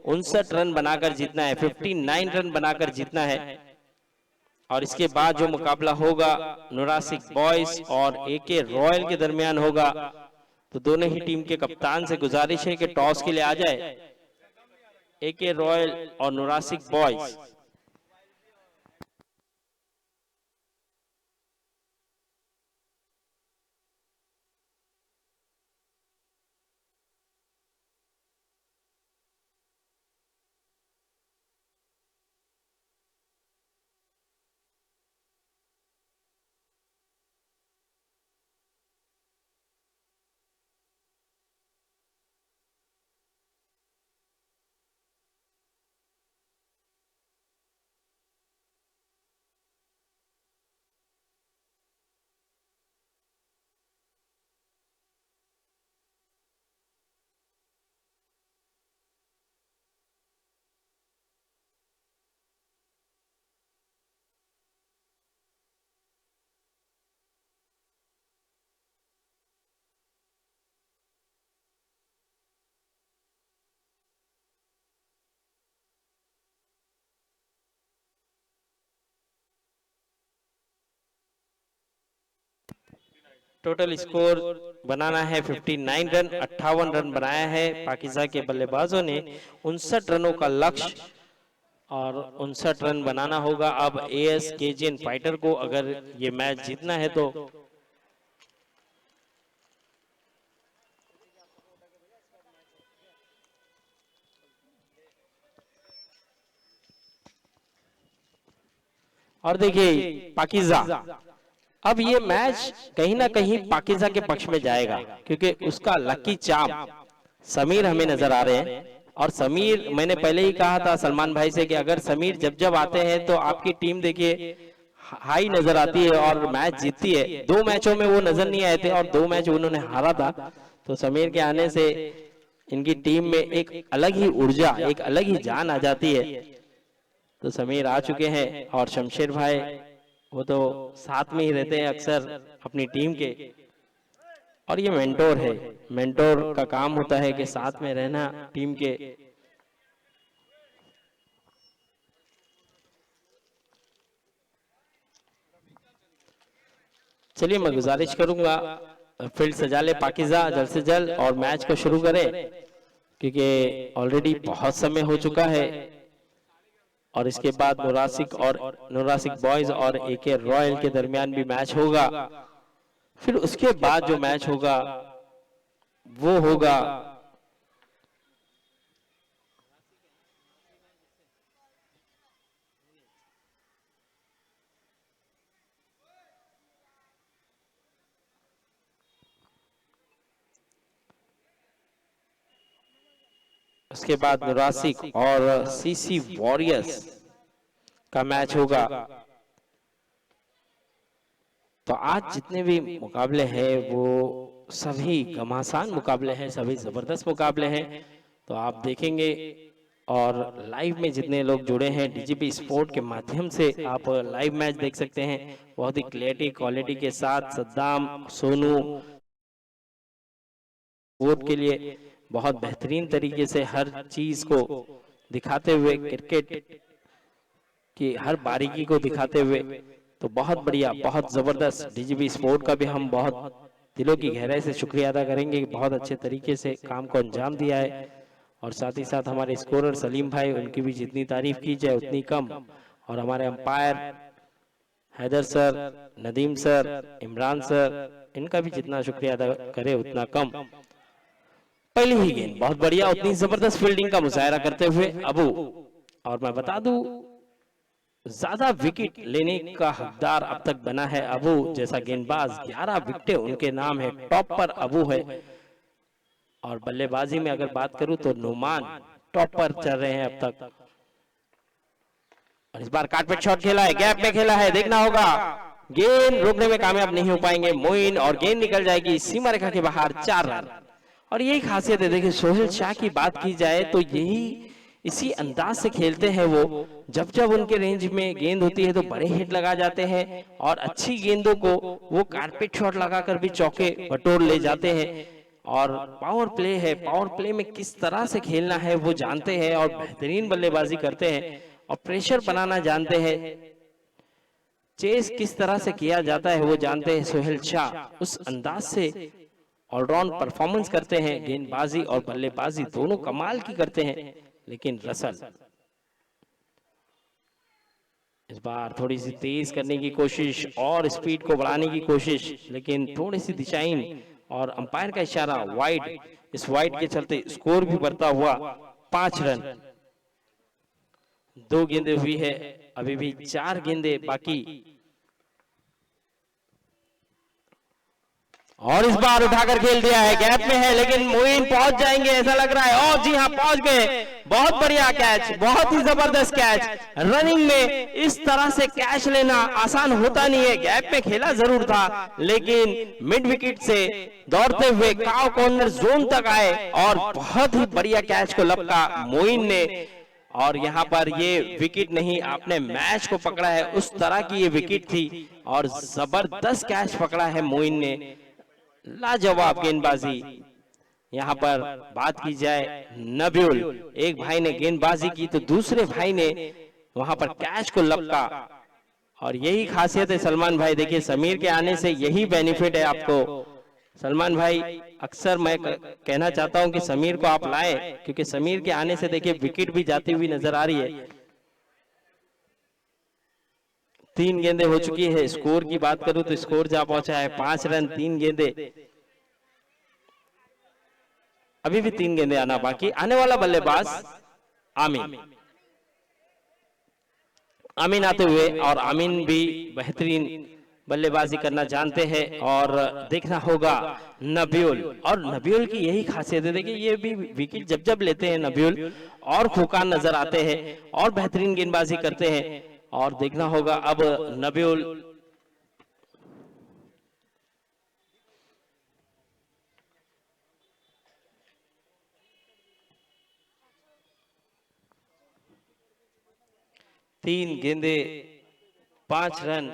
59 रन बनाकर जीतना है, 59 रन बनाकर जीतना है। और इसके बाद जो मुकाबला होगा नुरासिक बॉयज और एके रॉयल के दरमियान होगा, तो दोनों ही टीम के कप्तान से गुजारिश है कि टॉस के लिए आ जाए एके रॉयल और नुरासिक बॉयज। टोटल स्कोर बनाना है 59 रन, 58 रन बनाया है पाकिस्तान के बल्लेबाजों ने। 59 रनों का लक्ष्य और 59 रन बनाना होगा अब एएस केजीएन फाइटर को अगर ये मैच जीतना है तो। और देखिए पाकिस्तान, अब ये मैच कहीं ना कहीं पाकिस्तान के पक्ष में जाएगा क्योंकि उसका लकी चार्म समीर हमें नजर आ रहे हैं। और समीर, मैंने पहले ही कहा था सलमान भाई से कि अगर समीर जब जब आते हैं तो आपकी टीम देखिए हाई नजर आती है और मैच जीतती है। 2 मैचों में वो नजर नहीं आए थे और 2 मैच उन्होंने हारा था। तो समीर के आने से इनकी टीम में एक अलग ही ऊर्जा, एक अलग ही जान आ जाती है। तो समीर आ चुके हैं और शमशेर भाई वो तो साथ में ही रहते हैं अक्सर अपनी टीम के। और ये मेंटोर है, मेंटोर का काम होता है कि साथ में रहना टीम के। चलिए मैं गुजारिश करूंगा फील्ड सजा ले पाकिस्तान जल्द से जल्द और मैच को शुरू करें क्योंकि ऑलरेडी बहुत समय हो चुका है। और इसके बाद नुरासिक बॉयज और एके रॉयल के दरमियान भी मैच होगा। फिर उसके बाद जो मैच होगा वो होगा उसके बाद नुरासिक और सीसी वॉरियर्स का मैच होगा। तो आज जितने भी मुकाबले हैं वो सभी घमासान मुकाबले हैं, सभी जबरदस्त मुकाबले हैं। तो आप देखेंगे और लाइव में जितने लोग जुड़े हैं डीजीपी स्पोर्ट के माध्यम से आप लाइव मैच देख सकते हैं बहुत ही क्वालिटी के साथ। सद्दाम, सोनू वोट के लिए बहुत बेहतरीन तरीके से हर चीज को दिखाते हुए, क्रिकेट की हर बारीकी को दिखाते हुए, तो बहुत बढ़िया, बहुत जबरदस्त। डीजीपी स्पोर्ट का भी हम बहुत दिलों की गहराई से शुक्रिया अदा करेंगे, बहुत अच्छे तरीके से काम को अंजाम दिया है। और साथ ही साथ हमारे स्कोरर सलीम भाई, उनकी भी जितनी तारीफ की जाए उतनी कम। और हमारे umpire Haider sir, Nadeem sir, Imran sir, इनका भी जितना शुक्रिया अदा करे उतना कम। पहली ही गेंद बहुत बढ़िया, उतनी जबरदस्त फील्डिंग का मुजाहरा करते हुए अबू। और मैं बता दूं ज्यादा विकेट लेने का हकदार अब तक बना है अबू जैसा गेंदबाज। 11 विकेटें उनके नाम है, टॉप पर अबू है। और बल्लेबाजी में अगर बात करूं तो नुमान टॉप पर चल रहे हैं अब तक। और इस बार कारपेट शॉट खेला है, गैप में खेला है, देखना होगा गेंद रोकने में कामयाब नहीं हो पाएंगे मोइन और गेंद निकल जाएगी सीमा रेखा के बाहर। 4 रन। और यही खासियत है, देखिए सोहेल शाह की बात की जाए तो यही इसी अंदाज से खेलते हैं वो। जब जब उनके रेंज में गेंद होती है तो बड़े हिट लगा जाते हैं और अच्छी गेंदों को वो कारपेट शॉट लगाकर भी चौके बटोर ले जाते हैं। और पावर प्ले है, पावर प्ले में किस तरह से खेलना है वो जानते हैं और बेहतरीन बल्लेबाजी करते हैं और प्रेशर बनाना जानते हैं। चेस किस तरह से किया जाता है वो जानते हैं सोहेल शाह, उस अंदाज से ऑलराउंड परफॉर्मेंस करते हैं। गेंदबाजी और बल्लेबाजी दोनों कमाल की करते हैं। लेकिन रसल इस बार थोड़ी सी तेज करने की कोशिश और स्पीड को बढ़ाने की कोशिश, लेकिन थोड़ी सी दिशाहीन और अंपायर का इशारा वाइड। इस वाइड के चलते स्कोर भी बढ़ता हुआ 5 रन। 2 गेंदें हुई है, अभी भी 4 गेंदें बाकी। और इस बार उठाकर खेल दिया है, गैप में है लेकिन मोइन पहुंच जाएंगे ऐसा लग रहा है। और जी हां, पहुंच गए। बहुत बढ़िया कैच, बहुत ही जबरदस्त कैच। रनिंग में इस तरह से कैच लेना आसान होता नहीं है। गैप में खेला जरूर था लेकिन मिड विकेट से दौड़ते हुए काव कॉर्नर जोन तक आए और बहुत ही बढ़िया कैच को लपका मोइन ने। और यहाँ पर ये विकेट नहीं, आपने मैच को पकड़ा है उस तरह की ये विकेट थी और जबरदस्त कैच पकड़ा है मोइन ने। लाजवाब गेंदबाजी। यहाँ पर बात की जाए नबीउल, एक भाई ने गेंदबाजी की तो दूसरे भाई ने वहां पर कैच को लपका और यही खासियत है सलमान भाई। देखिए समीर के आने से यही बेनिफिट है आपको सलमान भाई। अक्सर मैं कहना चाहता हूं कि समीर को आप लाएं, क्योंकि समीर के आने से देखिए विकेट भी जाती हुई नजर आ रही है। 3 गेंदें हो चुकी है। स्कोर की बात करूं तो स्कोर जा पहुंचा है 5 रन 3 गेंदें। अभी भी 3 गेंदें आना बाकी। आने वाला बल्लेबाज आमीन। आमीन आते हुए, और आमीन भी बेहतरीन बल्लेबाजी करना जानते हैं। और देखना होगा नबीउल, और नबीउल की यही खासियत है। देखिए ये भी विकेट जब जब लेते हैं नबीउल और खूंखार नजर आते हैं और बेहतरीन गेंदबाजी करते हैं। और देखना होगा अब नबीउल तीन गेंदे 5 रन।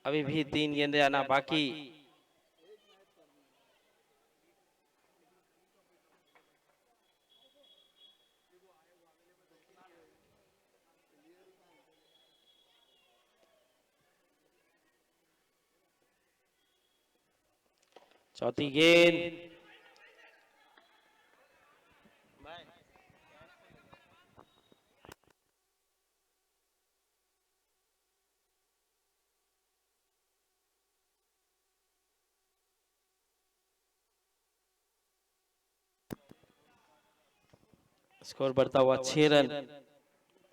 अभी भी 3 गेंदे आना बाकी। चौथी गेंद स्कोर बढ़ता हुआ 6 रन।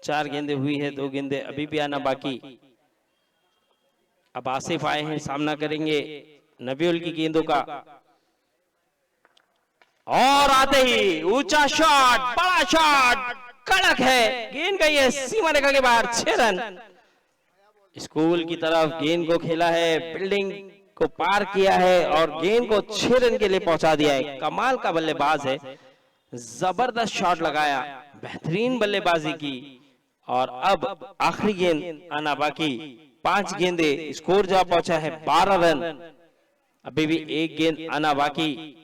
4 गेंदें हुई है, 2 गेंदें अभी भी आना बाकी। अब आसिफ आए हैं, सामना करेंगे नबीउल की गेंदों का। और आते ही ऊंचा शॉट, बड़ा शॉट, कड़क है। गेंद गई है सीमा रेखा के बाहर। 6 रन। स्कूल की तरफ गेंद को खेला है, बिल्डिंग को पार किया है और गेंद को 6 रन के लिए पहुंचा दिया है। कमाल का बल्लेबाज है, जबरदस्त शॉट लगाया, बेहतरीन बल्लेबाजी की। और अब आखिरी गेंद आना बाकी। 5 गेंदे, स्कोर जा पहुंचा है 12 रन। अभी भी 1 गेंद आना बाकी।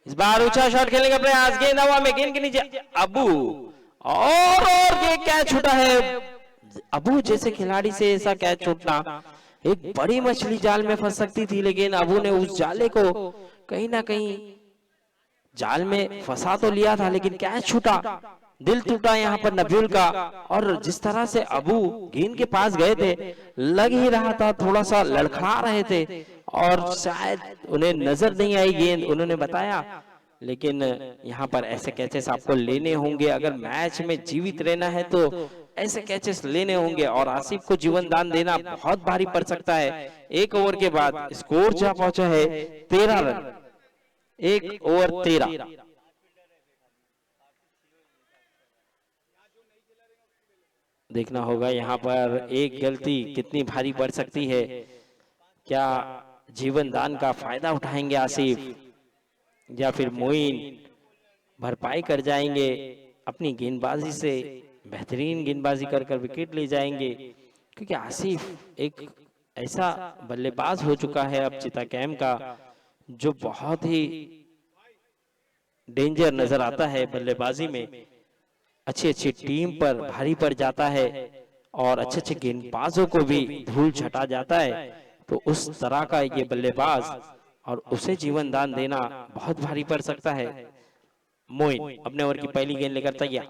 इस बार ऊंचा शॉट खेलने का प्रयास, गेंद हवा में, गेंद के नीचे अबू, और ये कैच छूटा है। अबू जैसे खिलाड़ी से ऐसा कैच छूटना, एक बड़ी मछली जाल में फंस सकती थी, लेकिन अबू ने उस जाले को कहीं ना कहीं जाल में फंसा तो लिया था, लेकिन कैच छूटा। दिल टूटा यहाँ पर नबीउल का। और जिस तरह से अबू गेंद के पास गए थे, लग ही रहा था थोड़ा सा लड़खड़ा रहे थे और शायद उन्हें नजर नहीं आई गेंद, उन्होंने बताया। लेकिन यहाँ पर ऐसे कैचेस आपको लेने होंगे अगर मैच में जीवित रहना है, तो ऐसे कैचेस लेने होंगे और आसिफ को जीवन दान देना बहुत भारी पड़ सकता है। एक ओवर के बाद स्कोर जा पहुंचा है 13 रन, 1 ओवर 13। देखना होगा यहाँ पर एक गलती कितनी भारी पड़ सकती है। क्या जीवन दान का फायदा उठाएंगे आसिफ या फिर मोइन भरपाई कर जाएंगे अपनी गेंदबाजी से, बेहतरीन गेंदबाजी कर कर विकेट ले जाएंगे। क्योंकि आसिफ एक ऐसा बल्लेबाज हो चुका है अब चिता कैम का जो बहुत ही डेंजर नजर आता है बल्लेबाजी में। अच्छी अच्छी टीम पर भारी पड़ जाता है और अच्छे अच्छे गेंदबाजों को भी धूल छटा जाता है। तो उस तरह का ये बल्लेबाज और उसे जीवन दान देना बहुत भारी पड़ सकता है। मोइन अपने ओवर की पहली गेंद लेकर तैयार।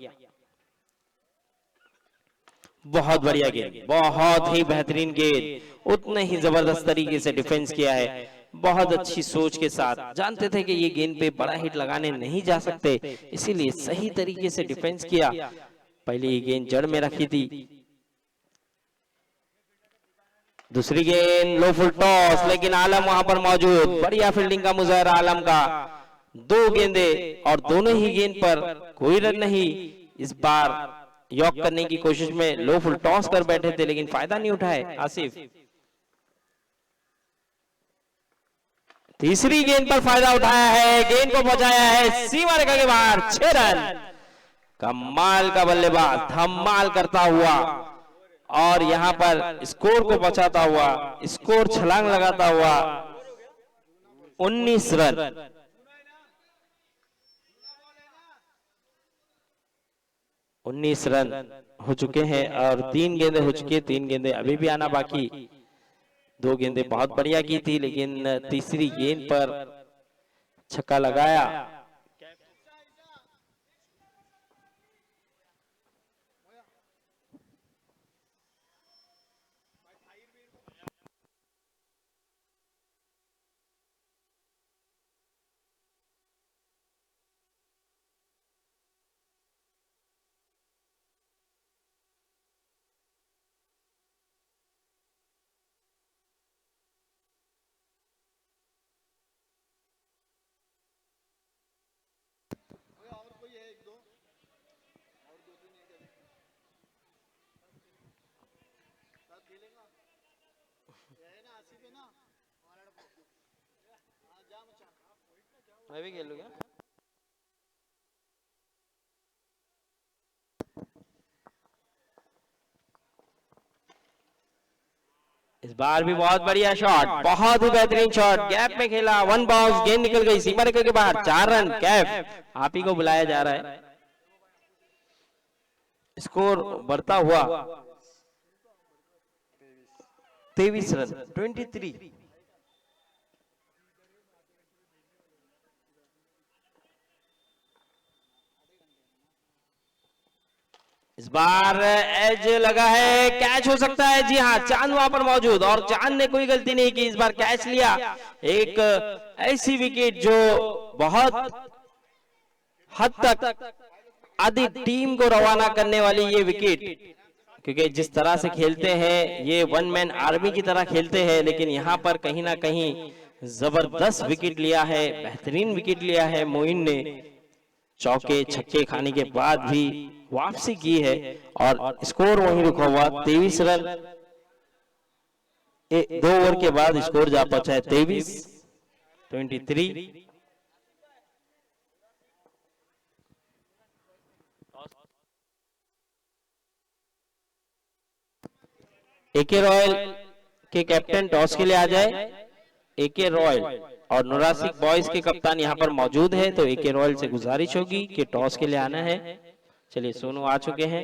बहुत बढ़िया गेंद, बहुत ही बेहतरीन गेंद, उतने ही जबरदस्त तरीके से डिफेंस किया है, बहुत अच्छी सोच के साथ। जानते थे कि ये गेंद पे बड़ा हिट लगाने नहीं जा सकते, इसीलिए सही तरीके से डिफेंस किया। पहली गेंद जड़ में रखी थी। दूसरी गेंद लो फुल टॉस, लेकिन आलम वहां पर मौजूद। बढ़िया फील्डिंग का मुजाहरा आलम का। दो गेंदे और दोनों ही गेंद पर कोई रन नहीं। इस बार यॉक करने की कोशिश में लो फुल टॉस कर बैठे थे लेकिन फायदा नहीं उठाए आसिफ। तीसरी गेंद पर फायदा उठाया है, गेंद को पहुंचाया है सीमा रेखा के बाहर। 6 रन। कमाल का बल्लेबाज, धमाल करता हुआ और यहां पर स्कोर को बचाता हुआ, स्कोर छलांग लगाता हुआ 19 रन। उन्नीस रन हो चुके हैं और 3 गेंदे हो चुकी है, 3 गेंदे अभी भी आना बाकी। 2 गेंदे बहुत बढ़िया की थी लेकिन तीसरी गेंद पर छक्का लगाया। मैं भी खेल लूंगा। इस बार भी बहुत बढ़िया शॉट, बहुत ही बेहतरीन शॉट, गैप में खेला, 1 बाउंस, गेंद निकल गई सीमा रेखा के बाहर। 4 रन। कैफ आप ही को बुलाया जा रहा है। स्कोर बढ़ता हुआ 23 रन, 23। इस बार एज लगा है, कैच हो सकता है। जी हाँ, चांद वहां पर मौजूद और चांद ने कोई गलती नहीं की, इस बार कैच लिया। एक ऐसी विकेट जो बहुत हद तक आधी टीम को रवाना करने वाली ये विकेट, क्योंकि जिस तरह से खेलते हैं ये 1 मैन आर्मी की तरह खेलते हैं, लेकिन यहाँ पर कहीं ना कहीं जबरदस्त विकेट लिया है, बेहतरीन विकेट लिया है मोइन ने। चौके छक्के खाने के बाद भी वापसी की है और स्कोर वहीं रुका हुआ 23 रन। 2 ओवर के बाद स्कोर जा पहुंचा है 23। एके रॉयल के कैप्टन टॉस के लिए आ जाए। एके रॉयल और नोरासिक बॉयज के कप्तान यहाँ पर मौजूद है, तो एके रॉयल से गुजारिश होगी कि टॉस के लिए आना है। चलिए सोनू आ चुके हैं,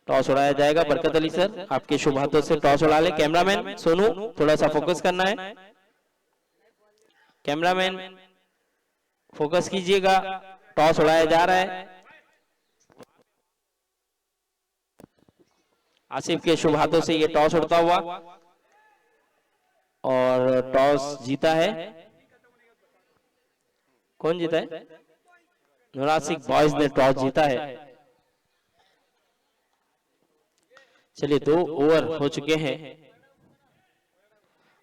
टॉस उड़ाया जाएगा। बरकत अली सर आपके शुभ हाथों से टॉस उड़ा ले। कैमरामैन सोनू थोड़ा सा फोकस करना है, कैमरामैन फोकस कीजिएगा। टॉस उड़ाया जा रहा है। आसिफ के शुभ हाथों से ये टॉस उड़ता हुआ और टॉस जीता है। कौन जीता है? नोरासिक बॉयज ने टॉस जीता है। चलिए 2 ओवर हो चुके हैं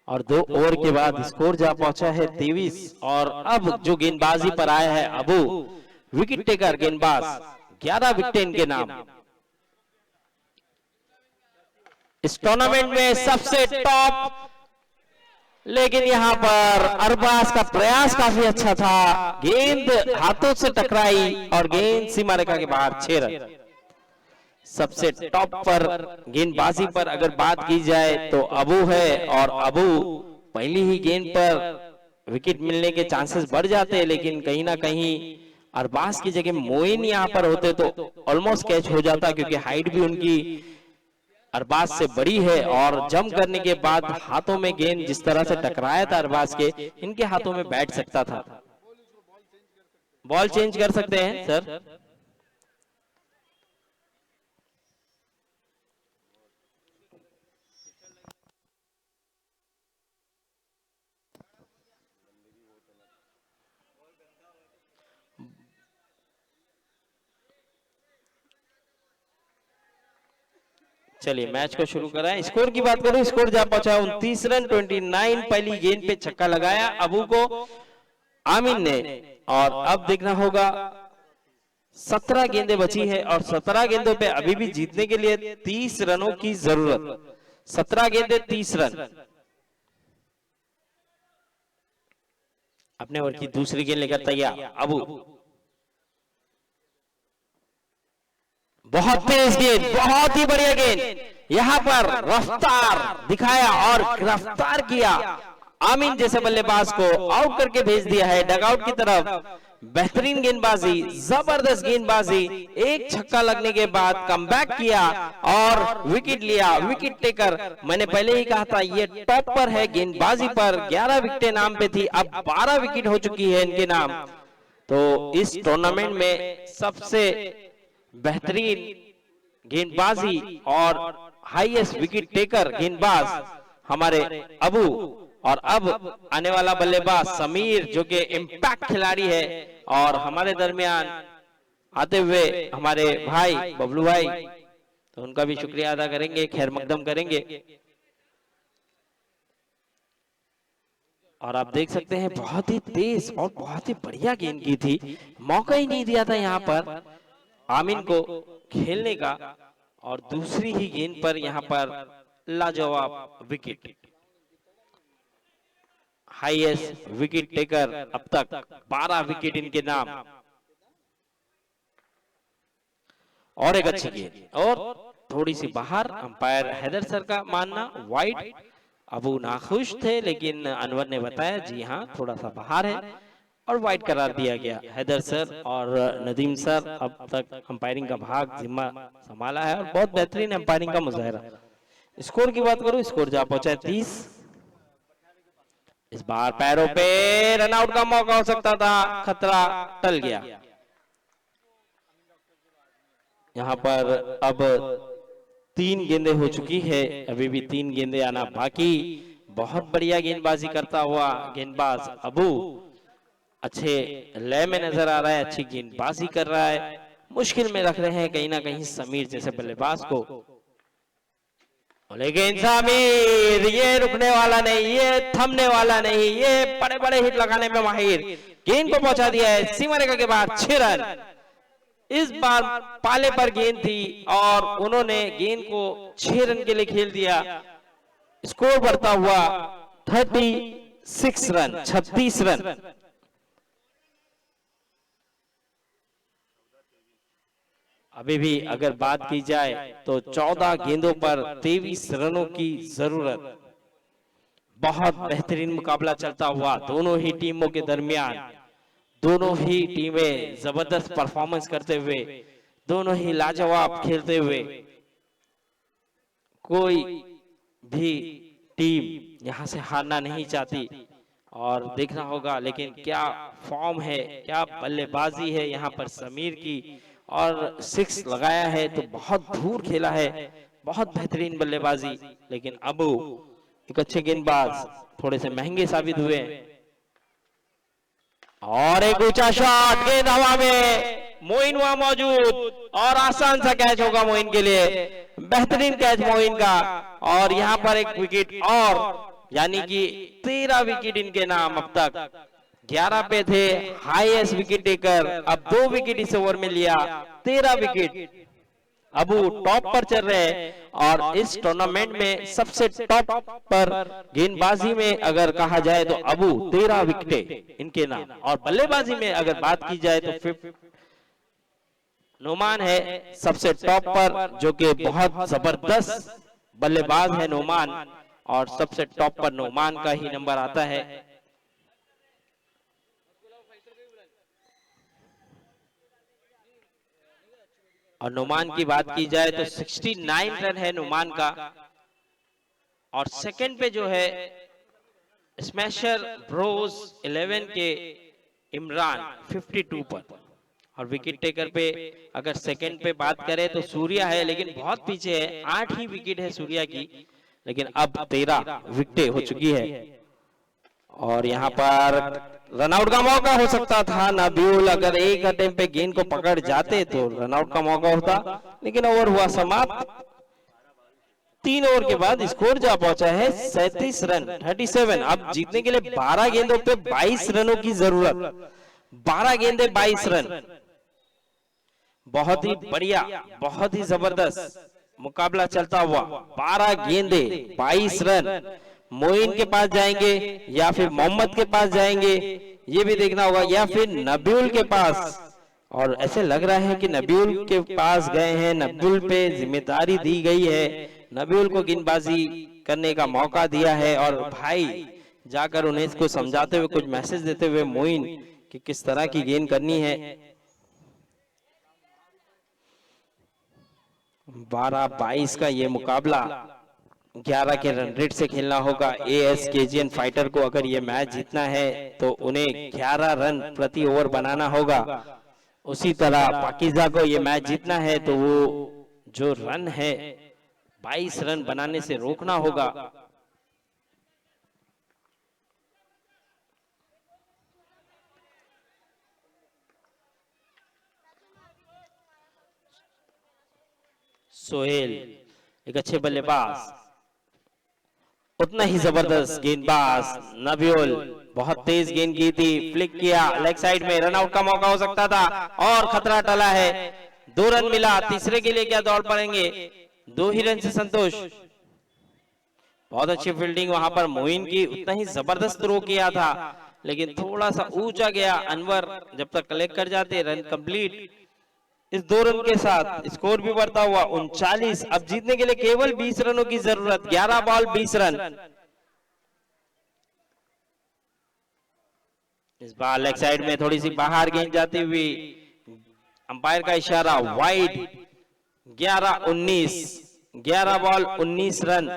और 2 ओवर के बाद स्कोर जा पहुंचा है 23 और अब जो गेंदबाजी पर आया है अबू विकेट टेकर गेंदबाज 11 विकेट इनके नाम। इस टूर्नामेंट में सबसे टॉप, लेकिन यहां पर अरबाज का प्रयास काफी अच्छा था, गेंद हाथों से टकराई और गेंद सीमा रेखा के बाहर 6 रन। सबसे टॉप पर गेंदबाजी पर अगर बात की जाए तो अबू है और अबू पहली ही गेंद पर विकेट मिलने के चांसेस बढ़ जाते हैं, लेकिन कहीं ना कहीं अरबाज की जगह मोइन यहां पर होते तो ऑलमोस्ट कैच हो जाता, क्योंकि हाइट भी उनकी अरबाज से बड़ी है और जंप करने के बाद हाथों में गेंद जिस तरह से टकराया था अरबाज के, इनके हाथों में बैठ सकता था। बॉल चेंज कर सकते हैं सर। चलिए मैच को शुरू कराएं। स्कोर की बात करूं, स्कोर जा पहुंचा 29 रन 29। पहली गेंद पे छक्का लगाया अबू को आमिन ने, और अब देखना होगा 17 गेंदें बची है और 17 गेंदों पे अभी भी जीतने के लिए 30 रनों की जरूरत। 17 गेंदें 30 रन। अपने ओवर की दूसरी गेंद लेकर तैयार अबू। बहुत तेज गेंद, बहुत ही बढ़िया गेंद, यहां पर रफ्तार दिखाया और गिरफ्तार किया आमिन जैसे बल्लेबाज को, आउट करके भेज दिया है डगआउट की तरफ। बेहतरीन गेंदबाजी, जबरदस्त गेंदबाजी, एक छक्का लगने के बाद कमबैक किया और विकेट लिया। विकेट टेकर, मैंने पहले ही कहा था ये टॉप पर है गेंदबाजी पर, 11 विकेटें नाम पे थी, अब 12 विकेट हो चुकी है इनके नाम। तो इस टूर्नामेंट में सबसे बेहतरीन गेंदबाजी और हाईएस्ट विकेट टेकर गेंदबाज हमारे अबू, और अब आने वाला बल्लेबाज समीर जो कि इम्पैक्ट खिलाड़ी है, और हमारे दरमियान आते हुए हमारे भाई बबलू भाई, तो उनका भी शुक्रिया अदा करेंगे, खैर मकदम करेंगे। और आप देख सकते हैं बहुत ही तेज और बहुत ही बढ़िया गेंद की थी, मौका ही नहीं दिया था यहाँ पर आमिन को खेलने का, और दूसरी ही गेंद पर यहां पर लाजवाब विकेट। हाईएस्ट विकेट टेकर अब तक 12 विकेट इनके नाम। और एक अच्छी गेंद और थोड़ी सी बाहर, अंपायर हैदर सर का मानना वाइड। अबू नाखुश थे, लेकिन अनवर ने बताया जी हाँ थोड़ा सा बाहर है और वाइड करार दिया गया। हैदर सर और नदीम सर अब तक अंपायरिंग का भाग जिम्मा संभाला है और बहुत बेहतरीन अंपायरिंग का मुजाहरा। स्कोर की बात करूं, स्कोर जा पहुंचा 30। इस बार पैरों पे रनआउट का मौका हो सकता था, खतरा टल गया। यहां पर अब 3 गेंदें हो चुकी है, अभी भी 3 गेंदें आना बाकी। बहुत बढ़िया गेंदबाजी करता हुआ गेंदबाज अबू अच्छे लय में नजर आ रहा है, अच्छी गेंदबाजी कर रहा है, मुश्किल में रख रहे हैं कहीं ना कहीं समीर जैसे बल्लेबाज को। लेकिन समीर ये रुकने वाला नहीं, ये थमने वाला नहीं, ये बड़े बड़े हिट लगाने में माहिर, गेंद को पहुंचा दिया है सीमा रेखा के बाद 6 रन। इस बार पाले पर गेंद थी और उन्होंने गेंद को 6 रन के लिए खेल दिया। स्कोर बढ़ता हुआ 36 रन, 36 रन। अभी भी अगर बात की जाए तो 14 गेंदों पर 23 रनों की जरूरत। बहुत बेहतरीन मुकाबला चलता हुआ दोनों ही टीमों के दरमियान। दोनों ही टीमें जबरदस्त परफॉर्मेंस करते हुए, दोनों ही लाजवाब खेलते हुए, कोई भी टीम यहां से हारना नहीं चाहती। और देखना होगा लेकिन क्या फॉर्म है, क्या बल्लेबाजी है यहाँ पर समीर की, और 6 लगाया है तो बहुत दूर खेला है, बहुत बेहतरीन बल्लेबाजी। लेकिन अबू एक अच्छे गेंदबाज, थोड़े से महंगे साबित हुए। और एक ऊंचा शॉट, गेंद हवा में, मोइन वहां मौजूद और आसान सा कैच होगा मोइन के लिए। बेहतरीन कैच मोइन का, और यहाँ पर एक विकेट और, यानी कि 13 विकेट इनके नाम अब तक। 11 पे थे, हाईएस्ट विकेट टेकर, अब 2 विकेट इस ओवर में लिया, 13 विकेट। अबू टॉप पर चल रहे हैं, और इस टूर्नामेंट में सबसे टॉप पर गेंदबाजी में अगर कहा जाए तो अबू 13 विकेट इनके नाम। और बल्लेबाजी में अगर बात की जाए तो फिफ्थ नोमान है सबसे टॉप पर, जो कि बहुत जबरदस्त बल्लेबाज है नोमान, और सबसे टॉप पर नोमान का ही नंबर आता है। और नुमान की बात की जाए तो 69 रन है नुमान का, और सेकंड पे जो है स्मैशर ब्रोज 11 के इमरान 52 पर। और विकेट टेकर पे अगर सेकंड पे बात करें तो सूर्या है, लेकिन बहुत पीछे है, 8 ही विकेट है सूर्या की, लेकिन अब 13 विकेटें हो चुकी है। और यहाँ पर रनआउट का मौका हो सकता था, नबीउल अगर एक अटेम्प्ट पे गेंद को पकड़ जाते तो रनआउट का मौका होता, लेकिन ओवर हुआ समाप्त। 3 ओवर के बाद स्कोर जा पहुंचा है 37 रन 37। अब जीतने के लिए 12 गेंदों पे 22 रनों की जरूरत, 12 गेंदे 22 रन। बहुत ही बढ़िया, बहुत ही जबरदस्त मुकाबला चलता हुआ, 12 गेंदे 22 रन। मोइन के पास जाएंगे या फिर मोहम्मद के पास जाएंगे, ये भी देखना होगा, या फिर नबीउल के पास। और ऐसे लग रहा है कि नबीउल के पास गए हैं, नबीउल पे जिम्मेदारी दी गई है, नबीउल को गेंदबाजी करने का मौका दिया है, और भाई जाकर उन्हें इसको समझाते हुए, कुछ मैसेज देते हुए मोइन कि किस तरह की गेंद करनी है। 12-22 का ये मुकाबला, 11 के रन रेट से खेलना होगा। एएस केजीएन फाइटर को अगर ये मैच जीतना है तो उन्हें 11 रन प्रति ओवर बनाना होगा। उसी तरह पाकिजा को ये मैच जीतना है तो वो जो रन है 22 रन बनाने से रोकना होगा। सोहेल एक अच्छे बल्लेबाज, उतना ही जबरदस्त गेंदबाज नबीउल, बहुत तेज गेंद की थी, फ्लिक किया लेग साइड में, रन आउट का मौका हो सकता था और खतरा टला है। 2 रन मिला, तीसरे के लिए क्या दौड़ पड़ेंगे, 2 ही रन से संतोष। बहुत अच्छी फील्डिंग वहां पर मोइन की, उतना ही जबरदस्त थ्रो किया था, लेकिन थोड़ा सा ऊंचा गया। अनवर जब तक कलेक्ट कर जाते, रन कंप्लीट। इस 2 रन के साथ स्कोर भी बढ़ता हुआ 39। अब जीतने के लिए केवल 20 रनों की जरूरत, 11 बॉल 20 रन। इस बार लेग साइड में थोड़ी सी बाहर गेंद जाती हुई, अंपायर का इशारा वाइड। 11-19, 11 ball 19 run.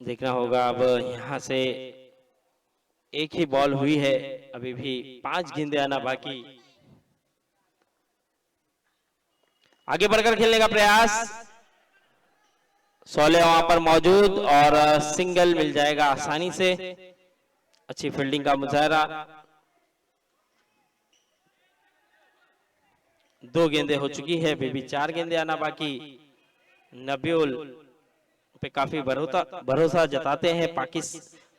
देखना होगा अब यहां से, एक ही बॉल हुई है, अभी भी 5 गेंदें आना बाकी। आगे बढ़कर खेलने का प्रयास, सोले वहां पर मौजूद और सिंगल मिल जाएगा आसानी से। अच्छी फील्डिंग का मुजाहरा। 2 गेंदें हो चुकी है, अभी भी 4 गेंदें आना बाकी। नबीउल पे काफी भरोसा जताते हैं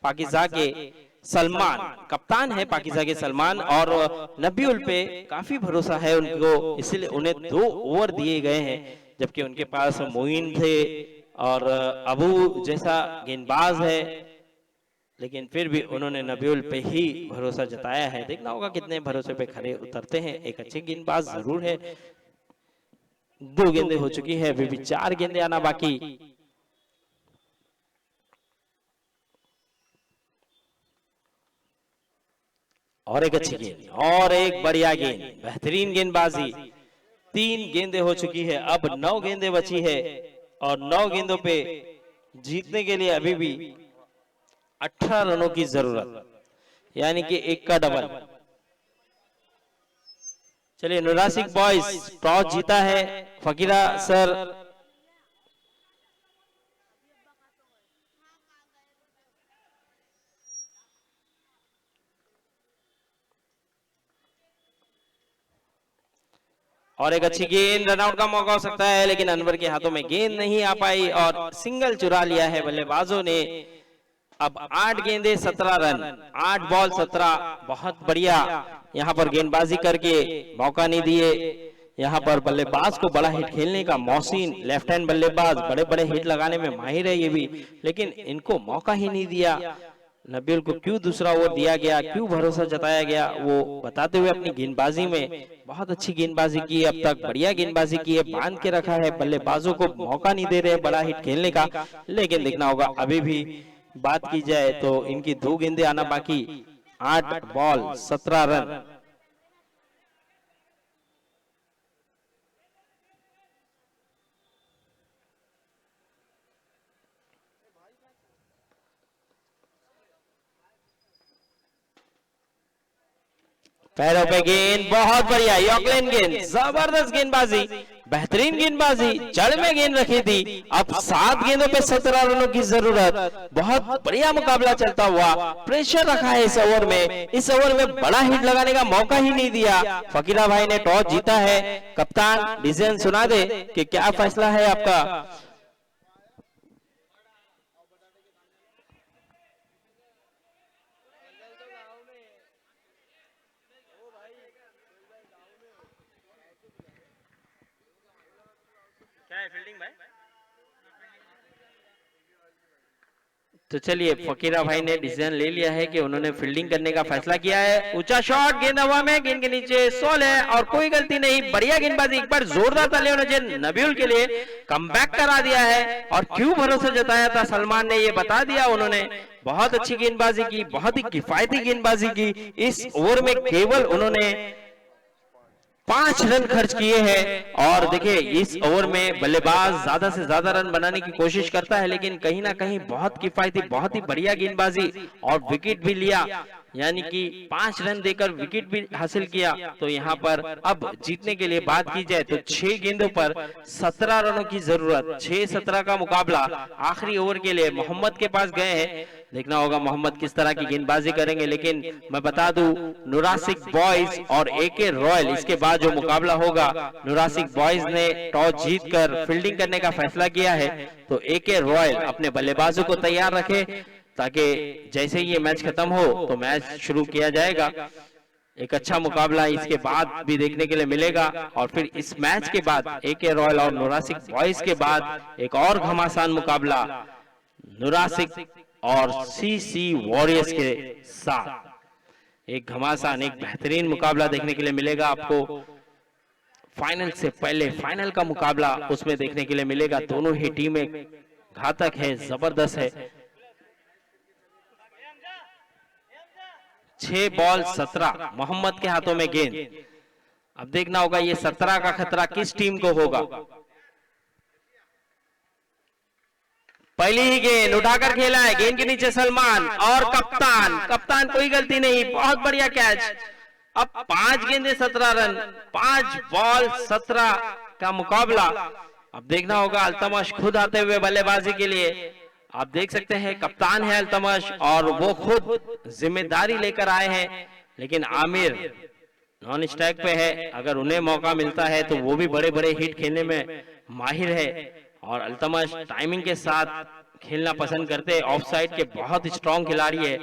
पाकिजा के सलमान, कप्तान है पाकिजा के सलमान, और नबीउल पे काफी भरोसा है उनको, इसलिए उन्हें 2 ओवर दिए गए हैं, जबकि उनके पास मोइन थे और अबू जैसा गेंदबाज है, लेकिन फिर भी उन्होंने नबीउल पे ही भरोसा जताया है। देखना होगा कितने भरोसे पे खड़े उतरते हैं। एक अच्छे गेंदबाज जरूर है। 2 गेंदें हो चुकी है, अभी भी 4 गेंदें आना बाकी। और एक अच्छी गेंद, और एक बढ़िया गेंद, बेहतरीन गेंदबाजी। 3 गेंदें हो चुकी है, अब 9 गेंदें बची है, और 9 गेंदों पे जीतने के लिए अभी भी 18 रनों की जरूरत, यानी कि 1 का डबल। चलिए, नुरासिक बॉयज टॉस जीता है, फकीरा सर और एक अच्छी गेंद, रनआउट का मौका हो सकता है, लेकिन अनवर के हाथों में गेंद नहीं आ पाई और सिंगल चुरा लिया है बल्लेबाजों ने। अब 8 गेंदे 17 रन, 8 बॉल 17, बहुत बढ़िया यहाँ पर गेंदबाजी करके मौका नहीं दिए। यहाँ पर बल्लेबाज को बड़ा हिट खेलने का, मौसीन लेफ्ट हैंड बल्लेबाज बड़े बड़े हिट लगाने में माहिर है ये भी, लेकिन इनको मौका ही नहीं दिया। नबील को क्यों दूसरा ओवर दिया गया, क्यों भरोसा जताया गया, वो बताते हुए अपनी गेंदबाजी में बहुत अच्छी गेंदबाजी की, अब तक बढ़िया गेंदबाजी की है, बांध के रखा है, बल्लेबाजों को मौका नहीं दे रहे बड़ा हिट खेलने का। लेकिन देखना होगा, अभी भी बात की जाए तो इनकी 2 गेंदे आना बाकी, 8 बॉल 17 रन। पैरों पे गेंद, बहुत बढ़िया यॉर्कलैंड गेंद, जबरदस्त गेंदबाजी, बेहतरीन गेंदबाजी, जड़ में गेंद रखी थी। अब 7 गेंदों पे 17 रनों की जरूरत, बहुत बढ़िया मुकाबला चलता हुआ, प्रेशर रखा है इस ओवर में। इस ओवर में बड़ा हिट लगाने का मौका ही नहीं दिया। फकीरा भाई ने टॉस जीता है। कप्तान डिसीजन सुना दे कि क्या फैसला है आपका। क्या है फील्डिंग भाई? तो चलिए, फकीरा भाई ने डिसीजन ले लिया है कि उन्होंने फील्डिंग करने का फैसला किया है। ऊंचा शॉट, गेंद हवा में, गेंद के नीचे सोल है और कोई गलती नहीं, बढ़िया गेंदबाजी। एक बार जोरदार तालियां होने नबील के लिए, कमबैक करा दिया है। और क्यों भरोसा जताया था सलमान ने, ये बता दिया उन्होंने। बहुत अच्छी गेंदबाजी की, बहुत ही किफायती गेंदबाजी की। इस ओवर में केवल उन्होंने 5 रन खर्च किए हैं। और देखिए, इस ओवर में बल्लेबाज ज्यादा से ज्यादा रन बनाने की कोशिश करता है, लेकिन कहीं ना कहीं बहुत किफायती, बहुत ही बढ़िया गेंदबाजी और विकेट भी लिया, यानी कि 5 रन देकर विकेट भी हासिल किया। तो यहाँ पर अब जीतने के लिए बात की जाए तो 6 गेंदों पर 17 रनों की जरूरत, 6-17 का मुकाबला। आखिरी ओवर के लिए मोहम्मद के पास गए हैं, देखना होगा मोहम्मद किस तरह की गेंदबाजी करेंगे। लेकिन मैं बता दूं, नुरासिक बॉयज और एके रॉयल, इसके बाद जो मुकाबला होगा, नुरासिक बॉयज ने टॉस जीतकर फील्डिंग करने का फैसला किया है। तो एके रॉयल अपने बल्लेबाजों को तैयार रखे, ताकि जैसे ही ये मैच खत्म हो तो मैच शुरू किया जाएगा। एक अच्छा मुकाबला इसके बाद भी देखने के लिए मिलेगा। और फिर इस मैच के बाद एके रॉयल और नुरासिक बॉयज के बाद एक और घमासान मुकाबला नुरासिक और सीसी वॉरियर्स के साथ, एक घमासान, एक बेहतरीन मुकाबला देखने के लिए मिलेगा आपको। फाइनल से पहले फाइनल का मुकाबला उसमें देखने के लिए मिलेगा। दोनों ही टीमें घातक है, जबरदस्त है। 6 बॉल 17, मोहम्मद के हाथों में गेंद। अब देखना होगा ये 17 का खतरा किस टीम को होगा। पहली ही गेंद उठाकर खेला है, गेंद के नीचे सलमान और कप्तान कोई गलती नहीं, बहुत बढ़िया कैच। अब 5 गेंदे 17 रन, 5 बॉल 17 का मुकाबला। अब देखना होगा अल्तमश खुद आते हुए बल्लेबाजी के लिए। आप देख सकते हैं कप्तान है अल्तमश और वो खुद जिम्मेदारी लेकर आए हैं। लेकिन आमिर नॉन स्ट्राइक पे है, अगर उन्हें मौका मिलता है तो वो भी बड़े बड़े हिट खेलने में माहिर है। और अल्तमश टाइमिंग के साथ खेलना पसंद करते हैं, ऑफ साइड के बहुत स्ट्रॉन्ग खिलाड़ी है।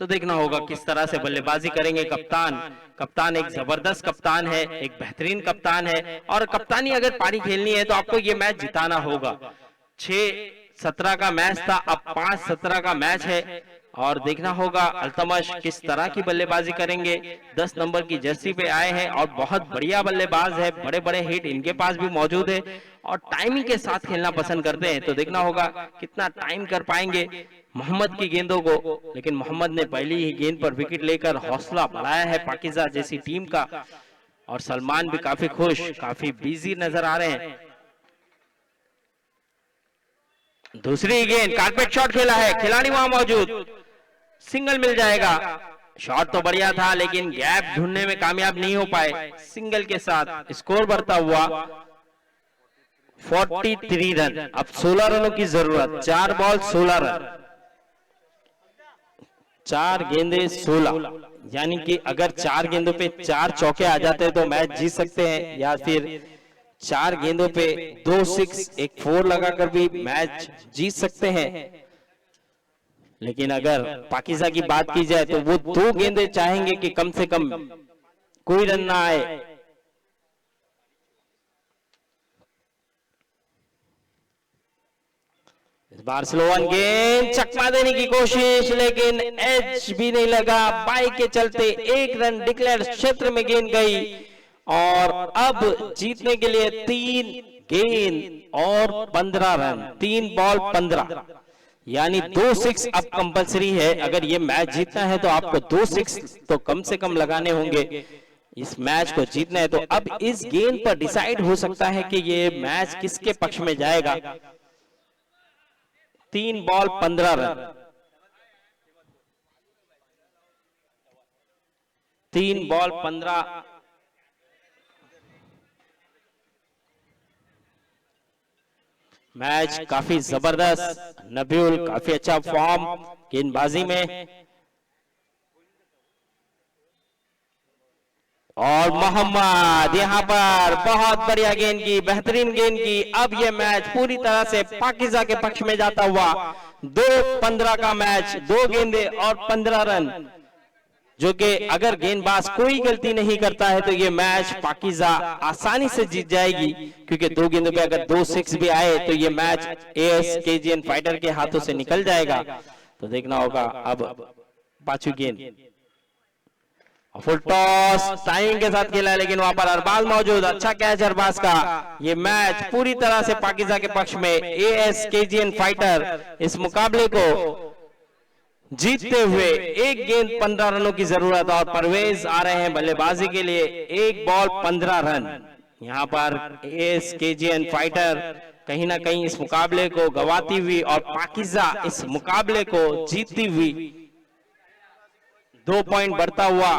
तो देखना होगा किस तरह से बल्लेबाजी करेंगे कप्तान एक जबरदस्त कप्तान है, एक बेहतरीन कप्तान है। और कप्तानी अगर पारी खेलनी है तो आपको ये मैच जिताना होगा। 6-17 का मैच था, अब 5-17 का मैच है। और देखना होगा अल्तमश किस तरह की बल्लेबाजी करेंगे। 10 नंबर की जर्सी पे आए हैं और बहुत बढ़िया बल्लेबाज है, बड़े बड़े हिट इनके पास भी मौजूद है और टाइमिंग के साथ खेलना पसंद करते हैं। तो देखना होगा कितना टाइम कर पाएंगे मोहम्मद की गेंदों को। लेकिन मोहम्मद ने पहली ही गेंद पर विकेट लेकर हौसला बढ़ाया है पाकिजा जैसी टीम का। और सलमान भी काफी खुश, काफी बिजी नजर आ रहे हैं। दूसरी गेंद कारपेट शॉट खेला है, खिलाड़ी वहां मौजूद, सिंगल मिल जाएगा। शॉट तो बढ़िया था लेकिन गैप ढूंढने में कामयाब नहीं हो पाए। सिंगल के साथ स्कोर बढ़ता हुआ 43 रन। अब 16 रनों की जरूरत, 4 बॉल 16 रन, 4 गेंदे 16। यानी कि अगर 4 गेंदों पे 4 चौके आ जाते हैं तो मैच जीत सकते हैं, या फिर 4 गेंदों पे 2 6 एक 4 लगाकर भी मैच जीत सकते हैं। लेकिन अगर पाकिस्तान की बात की जाए तो वो 2 गेंदे चाहेंगे कि कम से कम कोई रन ना आए। इस बार स्लो वन गेंद, चकमा देने की कोशिश, लेकिन एज भी नहीं लगा। बाई के चलते 1 रन डिक्लेयर क्षेत्र में गेंद गई, और अब जीतने के लिए 3 गेंद और 15 रन, 3 बॉल 15, यानी 2 6 अब कंपलसरी है। अगर ये मैच जीतना है तो आपको 2 6 तो कम से कम लगाने होंगे। इस मैच को जीतना है तो अब इस गेंद पर डिसाइड हो सकता है कि ये मैच किसके पक्ष में जाएगा। 3 बॉल 15 रन, 3 बॉल 15। मैच काफी जबरदस्त, नबीउल काफी अच्छा फॉर्म गेंदबाजी में, और मोहम्मद यहां पर बहुत बढ़िया गेंद की, बेहतरीन गेंद की। अब यह मैच पूरी तरह से पाकिस्तान के पक्ष में जाता हुआ 2-15 का मैच, 2 गेंदे और 15 रन, जो कि अगर गेंदबाज कोई गलती नहीं करता है तो ये मैच पाकिस्तान आसानी से जीत जाएगी, क्योंकि 2 गेंदों पे अगर 2 6 भी आए तो ये मैच ASKGN फाइटर के हाथों से निकल जाएगा। तो देखना होगा अब पांचवी गेंद, फुल टॉस टाइमिंग के साथ खेला है, लेकिन वहां पर अरबाज मौजूद, अच्छा कैच अरबाज का। ये मैच पूरी तरह से पाकिस्तान के पक्ष में, ASKGN फाइटर इस मुकाबले को जीतते हुए 1 गेंद 15 रनों की जरूरत, और परवेज आ रहे हैं बल्लेबाजी के लिए, 1 बॉल 15 रन। यहां पर ASKGN फाइटर कहीं ना कहीं इस मुकाबले को गंवाती हुई और पाकिस्तान इस मुकाबले को जीतती हुई 2 पॉइंट बढ़ता हुआ।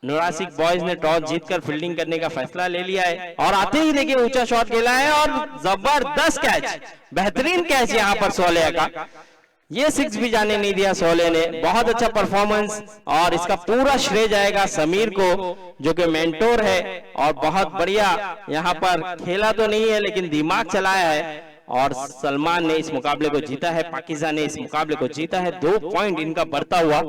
नुरासिक बॉयज ने टॉस जीतकर फील्डिंग करने का फैसला ले लिया है, और आते ही देखिए ऊंचा शॉट खेला है और जबरदस्त कैच, बेहतरीन कैच यहां पर सोलेह का। ये 6 भी जाने नहीं दिया सोलेह ने, बहुत अच्छा परफॉर्मेंस, और इसका पूरा श्रेय जाएगा समीर को जो कि मेंटोर है, और बहुत बढ़िया यहां पर खेला तो नहीं है लेकिन दिमाग चलाया है, और सलमान ने इस मुकाबले को जीता है, पाकिस्तान ने इस मुकाबले को जीता है। 2 पॉइंट इनका बढ़ता हुआ।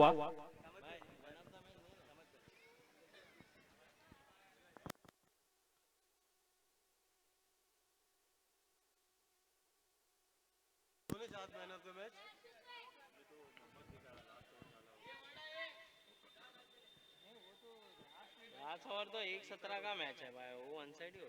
लास्ट ओवर तो 1-17 का मैच है भाई, वो वन साइड ही होता है।